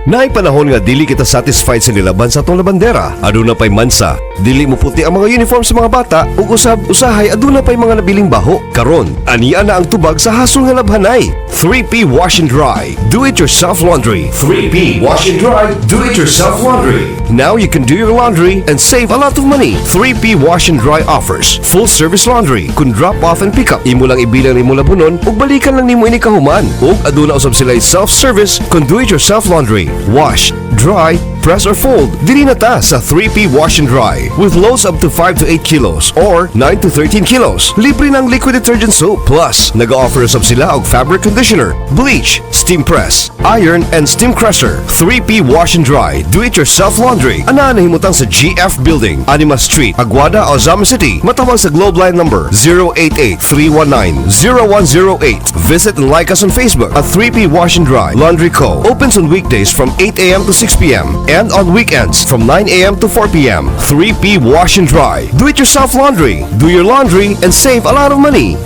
Naay panahon nga dili kita satisfied sa nilaban sa atong labandera. Aduna pay mansa, dili mo puti ang mga uniform sa mga bata, ug usab usahay aduna pay mga nabiling baho. Karon, aniya na ang tubag sa hasol nga labhanay. 3P Wash and Dry, do it yourself laundry. 3P Wash and Dry, do it yourself laundry. Now you can do your laundry and save a lot of money. 3P Wash and Dry offers full service laundry, kun drop off and pick up. Imo lang ibilang nimo labunon ug balikan lang nimo ini kahuman. Ug aduna usab sila self-service kun do it yourself laundry. Wash, dry, press or fold. Dili na ta sa 3P Wash and Dry with loads up to 5 to 8 kilos or 9 to 13 kilos. Libre ng liquid detergent soap. Plus, nag-offer sab sila og fabric conditioner, bleach, steam press, iron, and steam crusher. 3P Wash and Dry, do-it-yourself laundry. Ana na himutang sa GF Building, Anima Street, Aguada, Ozama City. Matawag sa Globe Line number 088-319-0108. Visit and like us on Facebook at 3P Wash and Dry Laundry Co. Opens on weekdays from 8 a.m. to 6 p.m. and on weekends from 9 a.m. to 4 p.m. 3P Wash and Dry. Do-it-yourself laundry. Do your laundry and save a lot of money.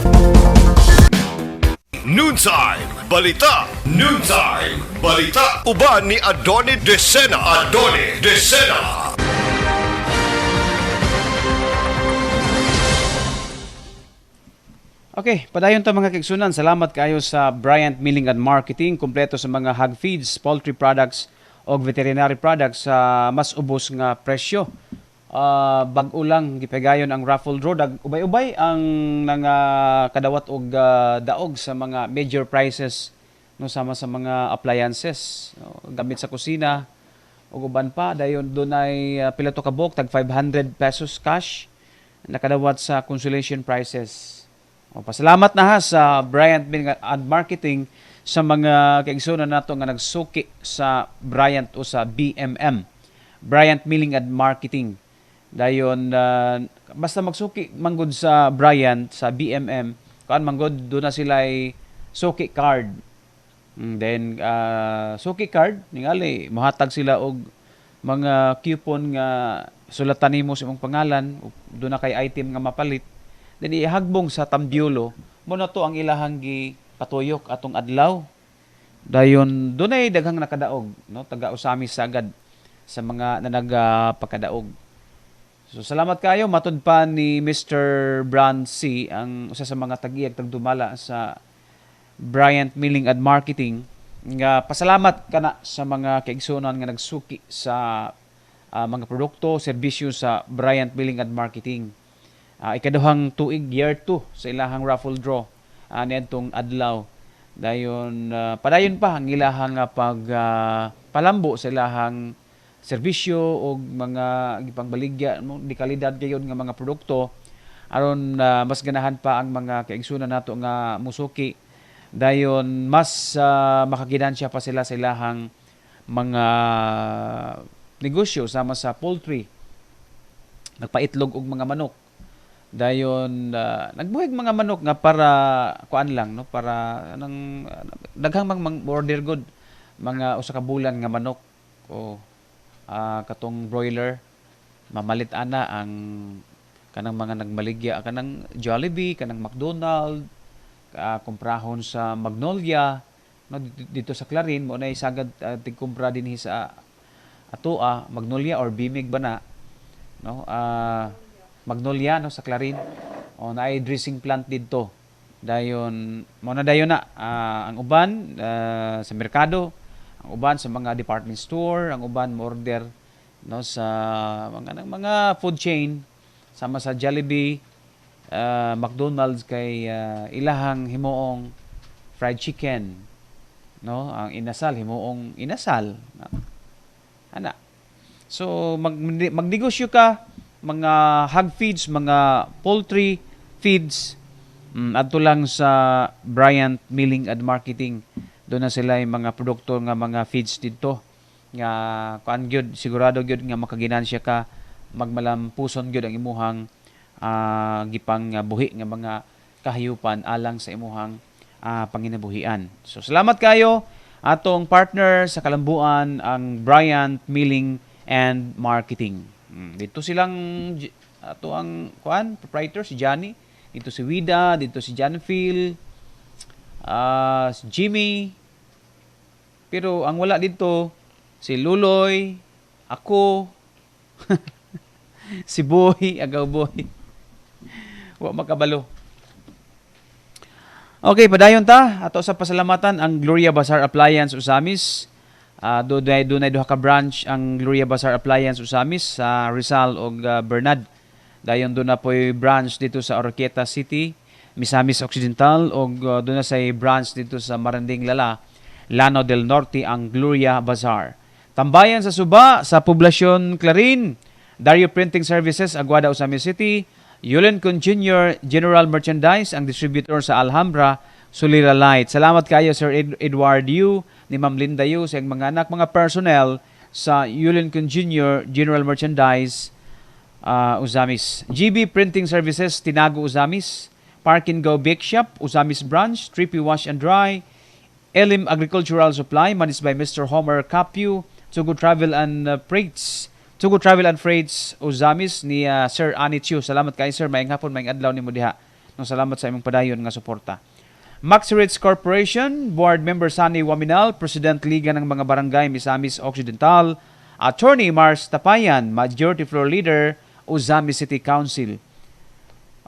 Noontime Balita. Noontime Balita. Uban ni Adoni Desena. Adoni Desena. Okay, padayon ta mga kigsunan. Salamat kayo sa Bryant Milling and Marketing. Kumpleto sa mga hog feeds, poultry products o veterinary products sa mas ubos nga presyo. Bag-o lang gipegayon ang raffle draw. Ubay-ubay ang nga kadawat og daog sa mga major prizes no, sama sa mga appliances, no, gamit sa kusina, ug uban pa dayon dunay pila to ka book tag 500 pesos cash nakadawat sa consolation prizes. O, pasalamat na ha sa Bryant Milling and Marketing sa mga kaigsunan nato nga nagsuki sa Bryant o sa BMM, Bryant Milling and Marketing. Dayon basta magsuki manggod sa Bryant sa BMM kuan manggod do na sila ay suki card. Then suki card ningali mohatag sila og mga coupon nga sulatan nimo sa imong pangalan ug do na kay item nga mapalit. Then ihagbong sa tambyulo mo na to ang ilahang gipatuyok atong adlaw. Dayon dunay daghang nakadaog no taga usami sagad sa mga nanagapakadaog. So salamat kayo matud pa ni Mr. Brand C ang usa sa mga tag-iyag tagdumala sa Bryant Milling and Marketing nga pasalamat kana sa mga kaigsunan nga nagsuki sa mga produkto, serbisyo sa Bryant Milling and Marketing. Ikaduhang tuig year 2 sa ilahang raffle draw niadtong adlaw. Dayon padayon pa ang ilahang palambo sa ilahang serbisyo o mga gipangbaligya mo di kalidad gayon nga mga produkto aron mas ganahan pa ang mga kaigsunan nato nga musuki. Dayon mas makaginansya pa sila sa ilahang mga negosyo sama sa poultry, nagpaitlog og mga manok. Dayon nagbuhig mga manok nga para kuan lang no para nang daghang mang order good mga usa ka bulan nga manok o katong broiler mamalit ana ang kanang mga nagmaligya kanang Jollibee, kanang McDonald, kumprahon sa Magnolia no dito sa Clarin mo na isagad tigkumpra dinhi sa atoa Magnolia or Bimig ba na no Magnolia no sa Clarin o naay dressing plant dito dayon mo na dayon na ang uban sa merkado, ang uban sa mga department store, ang uban mo order no sa mga food chain sama sa Jollibee, McDonald's kay ilahang himuong fried chicken no ang inasal himuong inasal ana so magnegosyo ka mga hog feeds, mga poultry feeds adto lang sa Bryant Milling and Marketing. Doon na sila yung mga produkto nga mga feeds dito nga kuan gyud sigurado gyud nga makaginansya ka magmalampuson gyud ang imuhang gipang buhi nga mga kahayupan alang sa imuhang panginabuhian. So salamat kayo atong partner sa kalambuan ang Bryant Milling and Marketing. Dito silang ato ang kuan proprietor si Johnny, dito si Wida, dito si John Phil, si Jimmy. Pero ang wala dito si Luloy, ako, si Boy, agaw Boy. Wa makabalo. Okay, padayon ta ato sa pasalamatan ang Gloria Bazaar Appliance Usamis. Dunay duha ka branch ang Gloria Bazaar Appliance Usamis sa Rizal ug Bernad. Dayon doon na po'y branch dito sa Oroquieta City, Misamis Occidental ug doon na say branch dito sa Maranding Lala, Lano del Norte ang Gloria Bazaar. Tambayan sa Suba sa Poblasyon Clarin, Dario Printing Services Aguada Usamis City, Yulen Kun Jr. General Merchandise ang distributor sa Alhambra, Sulira Light. Salamat kayo Sir Edward Yu ni Ma'am Linda Yu sa mga anak, mga personnel sa Yulen Kun Jr. General Merchandise Usamis. GB Printing Services Tinago Usamis, Park and Go Bake Shop Usamis Branch, Trippy Wash and Dry, Elim Agricultural Supply managed by Mr. Homer Capio, Tugo Travel and Freights Usamis ni Sir Anichu. Salamat kay Sir, maayong hapon, maayong adlaw nimo diha. Salamat sa imong padayon nga suporta. Max Ritz Corporation, Board Member Sunny Waminal, President Liga ng mga Barangay Misamis Occidental, Attorney Mars Tapayan, Majority Floor Leader, Usamis City Council.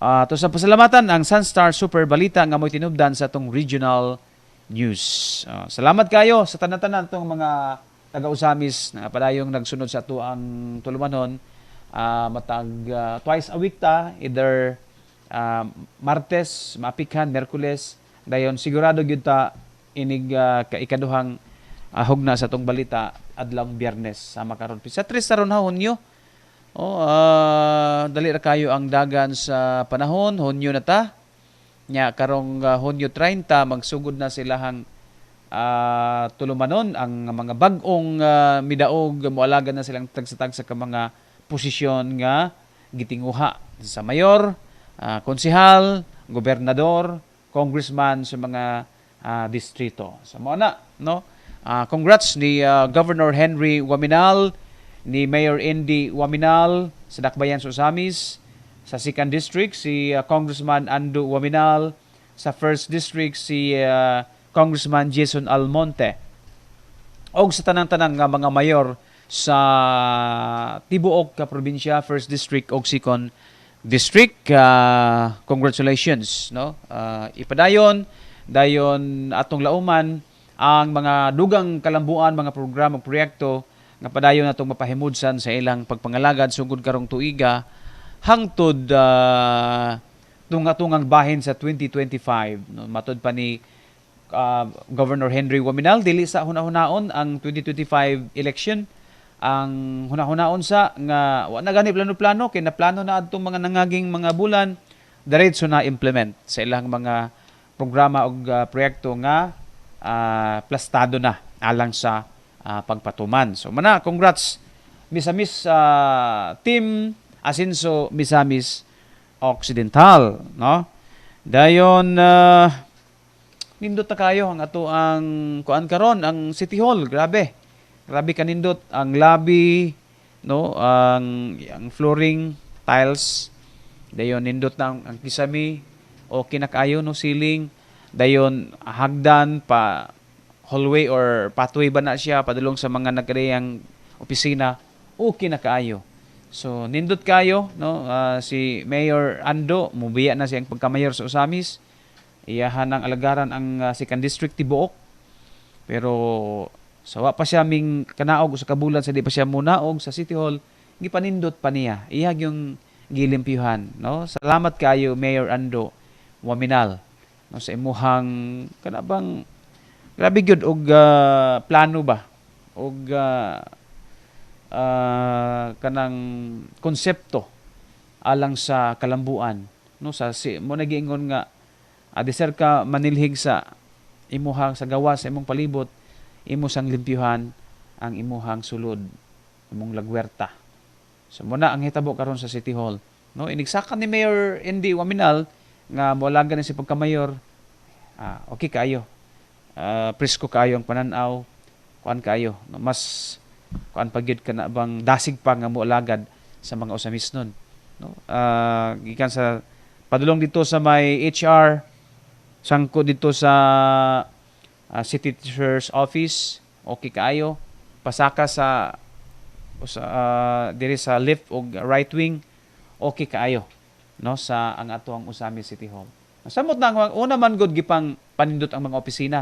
To sa pasalamatan ang Sunstar Super Balita nga mo'y tinubdan sa itong regional news. Salamat kayo sa tanan-tanan itong mga taga-Usamis na padayong nagsunod sa ito ang tulumanon. Matag twice a week ta, either Martes, Mapikhan, Merkules. Dayon sigurado gyud ta inig ikaduhang hugna sa tong balita adlawng Biyernes sa makaron. Sa 3 sa ron ha Hunyo. Dali ra kayo ang dagan sa panahon, Hunyo na ta. Nya karong Hunyo 30 magsugod na silahang tulumanon ang mga bag-ong midaog, moalagan na silang tagsa-tagsa ka mga posisyon nga gitinguha sa mayor, konsehal, gobernador, congressman sa mga distrito. Sa mo na, no? Congrats ni Governor Henry Waminal, ni Mayor Indy Waminal sa Dakbayan sa Osamis, sa 2nd District si Congressman Ando Waminal, sa 1st District si Congressman Jason Almonte, og sa tanang-tanang nga mga mayor sa tibuok ka probinsya, 1st District og 2nd District. Congratulations, no? Ipadayon dayon atong lauman ang mga dugang kalambuan, mga programa, proyekto nga padayon natong mapahimudsan sa ilang pagpangalagad sugod karong tuiga hangtod tunga-tungang bahin sa 2025, no? Matud pa ni Governor Henry Waminal, dili sa hunahunahon ang 2025 election. Ang hunahunahon sa nga wa na gani plano-plano kay naplano na adtong mga nangaging mga bulan, diretso na implement sa ilang mga programa ug proyekto nga plastado na alang sa pagpatuman. So mana, congrats Misamis Team Asinso Misamis Occidental, no? Dayon nindot na kayo ang ato ang kuan karon ang City Hall. Grabe kanindot ang lobby, no, ang flooring tiles. Dayon nindot na ang kisami, okay na kayo, no, ceiling. Dayon hagdan pa hallway or pathway ba na siya padulong sa mga nagkareyang opisina, okay na kaayo. So nindot kayo, no, si Mayor Ando mubiya na siyang pagkamayor sa Osamis. Iyahan ng alagaran ang 2nd District tibuok. Pero sawa pa siya ming kanaog sa kabulan sa di pa siya munaog sa City Hall, gipanindot pa niya. Iyag yung gilimpyuhan, no? Salamat kayo Mayor Ando Waminal, no, sa imuhang kanabang grabe gyud og plano ba og kanang konsepto alang sa kalambuan, no, sa mo nagiingon nga deser ka manilhig sa imuhang sa gawas sa imong palibot, imo sang limpyuhan ang imuhang sulod, imong lagwerta. So muna ang hitabo karon sa City Hall, no? Inigsakan ni Mayor Indy Waminal nga moalagan ni si pagkamayor, okay kayo, presko kayo ang pananaw, kuan kayo, no? Mas kuan pagyud ka na bang dasig pa nga moalagad sa mga Osamisnon, no? Gikan sa padulong dito sa may HR, sangko dito sa City Teacher's Office, okay kaayo. Pasaka sa diri sa left o right wing, okay kaayo, no, sa ang atong Osamis City Hall. Samot na una man gud gipang panindot ang mga opisina,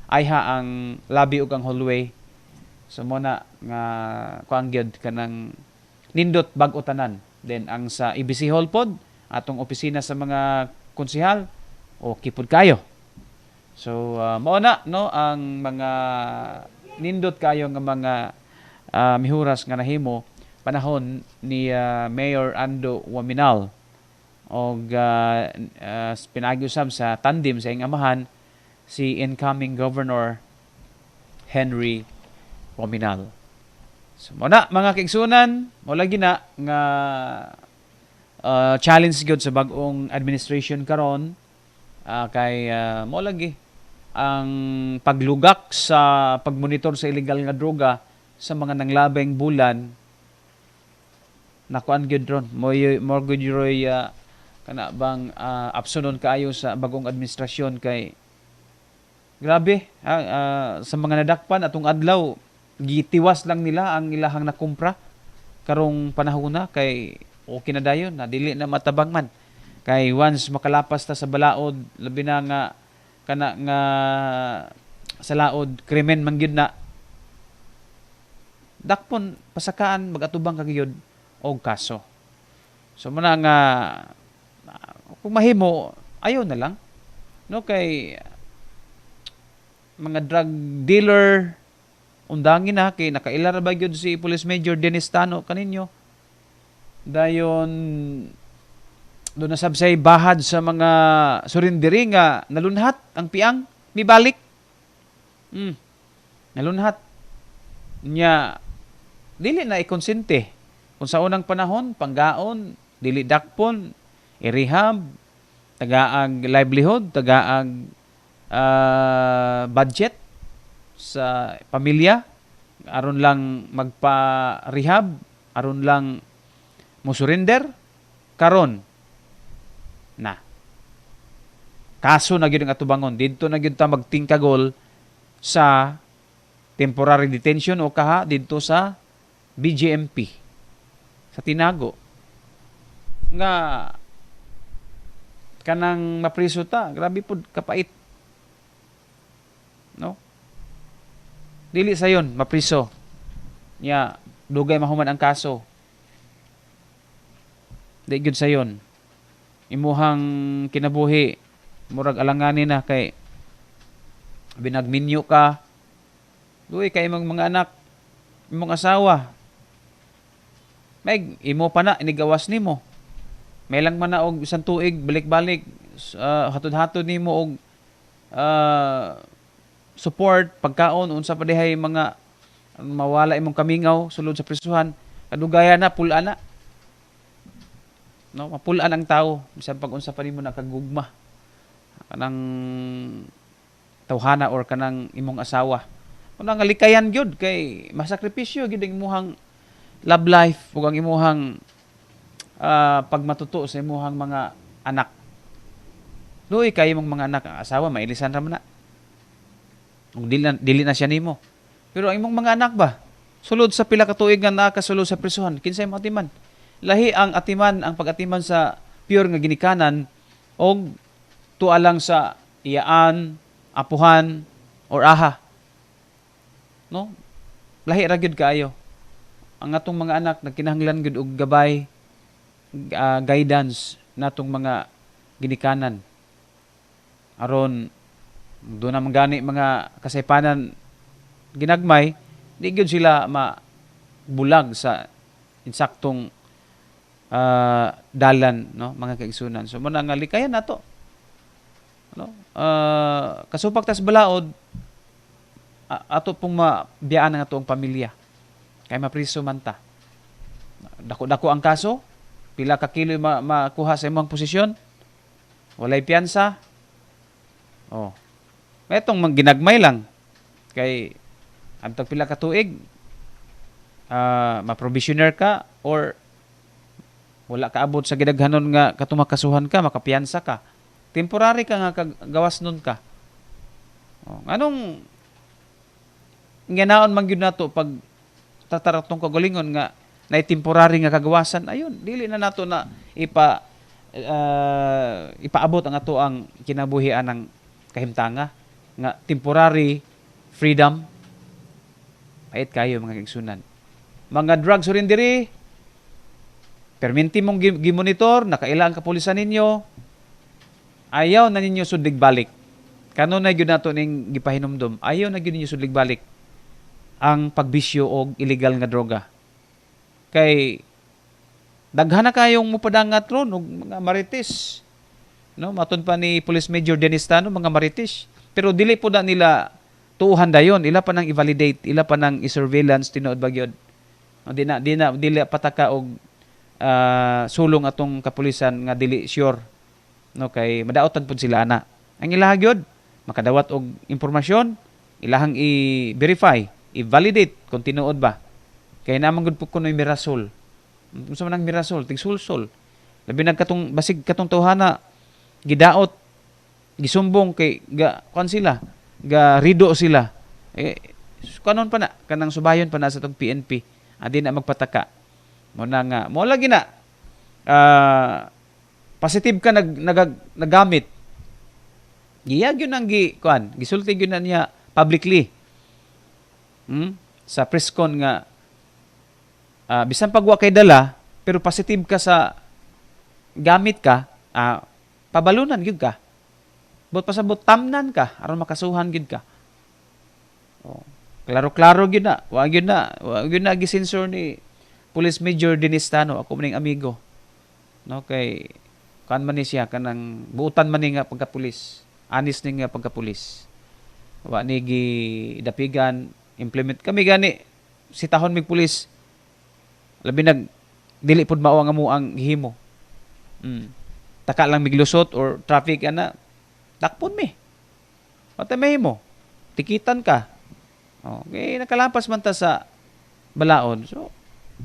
ayha ang lobby ug ang hallway. So mo na nga kuang gyud kanang nindot bag-o tanan. Then ang sa EBC Hall pod, atong opisina sa mga konsehal, okay pod kayo. So mao na, no, ang mga nindot kayo nga mga mihuras nga nahimo panahon ni Mayor Ando Waminal og pinagyusab sa tandem sa iyang amahan si incoming Governor Henry Waminal. So mao na mga kaigsunan, mo lagi na nga challenge gyud sa bag-ong administration karon, kay mo lagi ang paglugak sa pagmonitor sa illegal nga droga sa mga nanglabeng bulan. Nakuan gyud ron mo gyud roy kana bang absunon kaayo sa bagong administrasyon kay grabe sa mga nadakpan atong adlaw gitiwas lang nila ang ilahang nakumpra karong panahon na kay okay na dayon na dili na matabang man kay once makalapas ta sa balaod labi na nga kana nga sa laod krimen man gyud na dakpon pasakaan magatubang kagiyod og kaso. So muna nga kung mahimo ayaw na lang, no, kay mga drug dealer undangin na kay nakailar ba gyud si Police Major Dennis Tano kaninyo. Dayon doon nasabsay bahad sa mga surindiri nga nalunhat ang piang mibalik. Nalunhat. Nya dili na ikonsente. Kung sa unang panahon, panggaon, dili dakpon, i-rehab, tagaag livelihood, tagaag budget sa pamilya, aron lang magpa-rehab, aron lang mo surrender, karon na. Kaso na gyud ang atubangon. Didto na gyud ta magtingkagol sa temporary detention o kaha didto sa BGMP sa Tinago nga kanang mapriso ta, grabe pud kapait, no? Dili sayon mapriso nya dugay mahuman ang kaso, di gyud sayon imuhang kinabuhi murag alanganin na kay binagminyo ka, duay kay imong mga anak, imong asawa, may imo pa na inigawas nimo, may lang man na og isang tuig balik-balik, hatod-hatod nimo og support, pagkaon, unsa pa dihay mga mawala imong kamingaw sulod sa prisuhan, kadugaya na pula na, no, mapulaan ang tao bisan pag unsa pa nimo nakagugma kanang tawhana or kanang imong asawa. Kuna nga likayan gyud kay masakripisyo gyud ang imuhang love life ug ang imuhang pagmatuto sa imuhang mga anak. Luoy kay imong mga anak, ang asawa mailisan ra man na. Ug dili na siya nimo. Pero ang imong mga anak ba sulod sa pila ka tuig nga nakasulod sa prisuhan, kinsay mo atiman? Lahi ang atiman, ang pag-atiman sa pure nga ginikanan o tuwa lang sa iyaan, apuhan, or aha. No? Lahi ra gyud kaayo. Ang atong mga anak nagkinahanglan gyud og gabay, guidance natong mga ginikanan. Aron doon na gani mga kasaypanan ginagmay, di gyud sila mabulag sa insaktong dalan, no, mga kaigsunan. So mo nga likayan nato, no, kasupag tas balaod ato pong mabiyaan ang atong pamilya kay mapriso man ta. Dako-dako ang kaso, pila ka kilo makuha sa imong posisyon, walay piyansa. Oh, etong ginagmay lang kay antog pila ka tuig, ma-provisioner ka or wala ka abot sa gidaghanon nga katumakasuhan ka, makapiyansa ka. Temporary ka nga kagawas nun ka. Oh, anong nganaon man gyud nato pag tataratong kagalingon nga nay temporary nga kagawasan, ayun, dili na nato na ipaabot ang ato ang kinabuhian ng kahimtanga nga temporary freedom. Pait kayo mga kaigsunan. Mga drug surrenderi, perminti mong gimonitor, nakailang kapulisan ninyo, ayaw na ninyo sudig balik. Kano na gyud nato ning gipahinumdum, ayaw na gyud ninyo sudig balik ang pagbisyo og illegal nga droga. Kay daghan na kayong mupadangat ron og mga marites. No, maton pa ni Police Major Dennis Tano, mga marites. Pero dili po na nila tuuhan dayon, ila pa nang i-validate, ila pa nang i-surveillance tinuod ba gyud. Dili pataka og sulong atong kapulisan nga dili sure, no, kay madaotan pud sila ana. Ang ilaha gyud makadawat og impormasyon, ilahang i-verify, i-validate kung tinuod ba. Kay naman gud pud kunoy mirasol. Unsa man ang mirasol, tigsulsol. Labi nagkatong basig katong tawhana gidaot, gisumbong kay kuan sila, rido sila. Kanon pa na kanang subayon pa na sa tong PNP. Adi na magpataka. Mo na nga, mo lagi na positive ka nagamit. Giyag yun ang gisulti yun na niya publicly. Sa presscon nga bisan pagwa kay dala pero positive ka sa gamit ka, pabalunan gyud ka. But pasabot tamnan ka aron makasuhan gyud ka. Oh. Klaro-klaro gyud na. Wa gyud na gisensor ni Police Major Dinistano, ako maning amigo. No kay kan man ni siya kanang buutan man ni nga pagka-pulis. Anis ni nga pagka-pulis. Wa ni gi dapigan implement kami gani si tahon mig pulis. Labi nag dili pud mao nga mo ang gihimo. Taka lang miglusot or traffic ana takpon mi. Patay mahimo. Tikitan ka. Okay, nakalampas man ta sa balaod. So,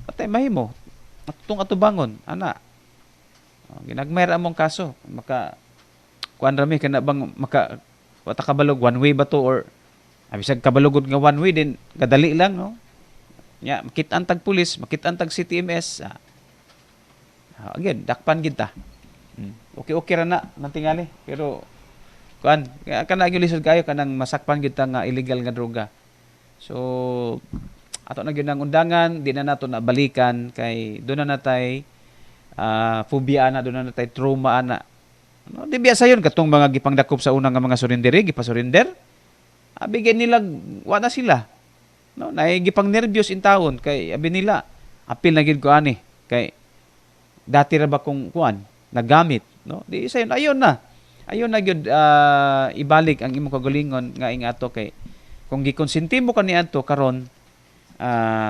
patay mahimo. Atong atubangon, ana. Ginagmayra among kaso. Kuan rami kana bang wata kabalog one way ba to or bisag kabalugod nga one way din kadali lang no. Nya makit-an tag pulis, makit-an tag CTMS. Again, dakpan gid ta. Okay ra na nang tingali pero kuan kana gyud lisod kayo kanang masakpan gid ta nga illegal nga droga. So ato na gyud ang undangan, di na nato na balikan kay do na natay phobia na, do na natay trauma ana. No, di biasa yun katong mga gipangdakop sa unang nga mga surrenderi, gipasurinder. Bigyan nila wa na sila. No, nay gipang nervyos in taon kay abi nila apil na gid ko ani kay dati ra ba kung kuan nagamit, no? Di sayon ayon na gyud ibalik ang imong kagalingon nga ing ato kay kung gikonsente mo kaniadto karon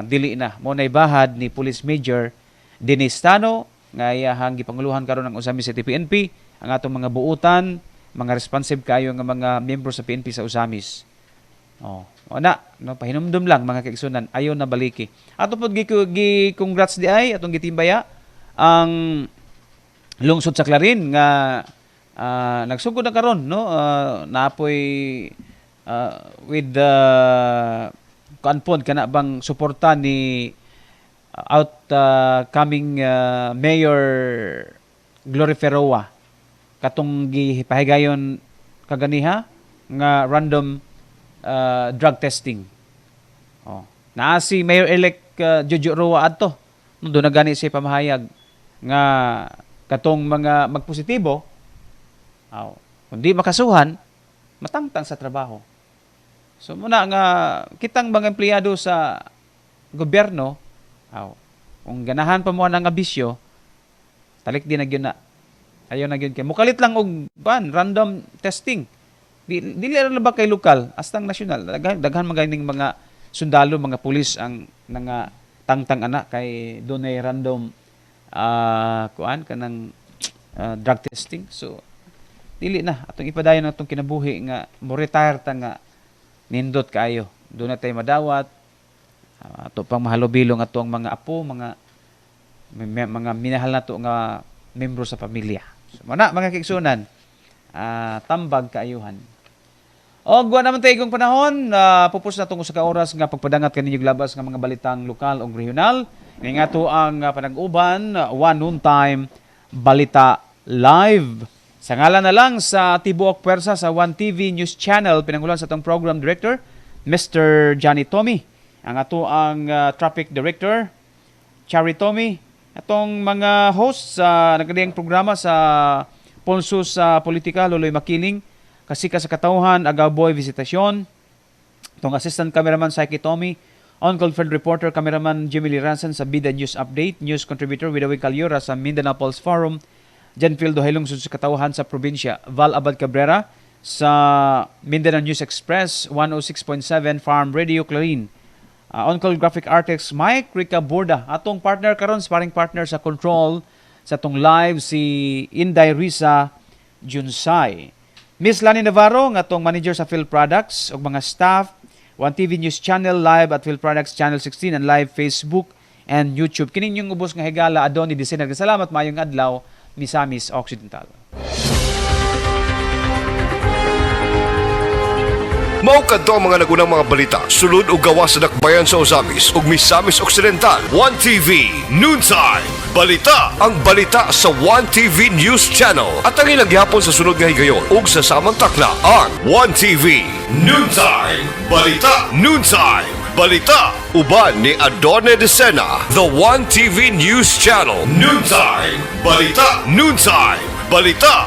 dili na mo nay bahad ni Police Major Dinistano nga iyahang gipanguluhan karon ng Usami City PNP ang atong mga buutan, mga responsive kayo nga mga miyembro sa PNP sa Usamis. Pahinumdum lang mga kaigsunan, ayon na baliki. Ato pod gi-congrats di ay atong gitimbaya ang lungsod sa Clarin nga nagsugod na karon no naapoy with the kanpon kana bang suporta ni outcoming Mayor Glory Ferroa katong gipahigayon kaganiha nga random drug testing. Naa si Mayor-elect Jojo Roa adto. Doon na gani siya pamahayag nga katong mga magpositibo kundi makasuhan matangtang sa trabaho. So muna nga kitang mga empleyado sa gobyerno kung ganahan pa mo ng abisyo talik din na gyud na. Ayon na gyud kay mukalit lang og random testing. Dili ra ba kay lokal astang nasyonal daghan maganing mga sundalo mga pulis ang nga tangtang ana kay dunay random kanang drug testing. So dili na atong ipadayon atong kinabuhi nga mo retire ta nga nindot kaayo. Do na tay madawat ato pang mahalubilong ato ang mga apo, mga minahal nato nga membro sa pamilya. So mga kigsunan, tambag kaayuhan. Og wa naman tay igong panahon, pupus na tungo sa kaoras nga pagpadangat kaninyo glabas nga mga balitang lokal o regional. Nga to ang panag-uban, one noon time balita live. Sa ngalan na lang sa tibuok pwersa sa One TV News Channel, pinangulan sa itong program director, Mr. Johnny Tommy. Ang ato ang traffic director, Chari Tommy. Atong mga hosts sa nagkadiyang programa sa Pulso sa Politika, Loloy Makiling, Kasika sa Katauhan, Agaboy Visitasyon. Itong assistant cameraman, Saiki Tommy. On-call field reporter, cameraman Jimmy Liransan sa Bida News Update. News contributor, Widawig Calyora sa Mindanao Pulse Forum. Janfield Dohailong sa Katauhan sa probinsya. Val Abad Cabrera sa Mindanao News Express, 106.7 Farm Radio Clarin. On-call graphic artist Mike Rica Borda. Atong partner karon, sparring partner sa control sa atong live si Inday Risa Junsay. Miss Lani Navarro, nga atong manager sa Phil Products ug mga staff, One TV News Channel live at Phil Products Channel 16 and live Facebook and YouTube. Kini yung ubos nga higala adon ni Disener. Salamat mayong adlaw, Misamis Occidental. Mao kadto ang mga nagunang mga balita, sulod o gawas sa dakbayan sa Usamis ug Misamis Occidental. One TV Noontime Balita, ang balita sa One TV News Channel. At ang ilang gihapon sa sunod nga higayon ug sa samang takla ang One TV Noontime Balita. Noontime Balita, uban ni Adone de Sena, the One TV News Channel. Noontime Balita. Noontime Balita.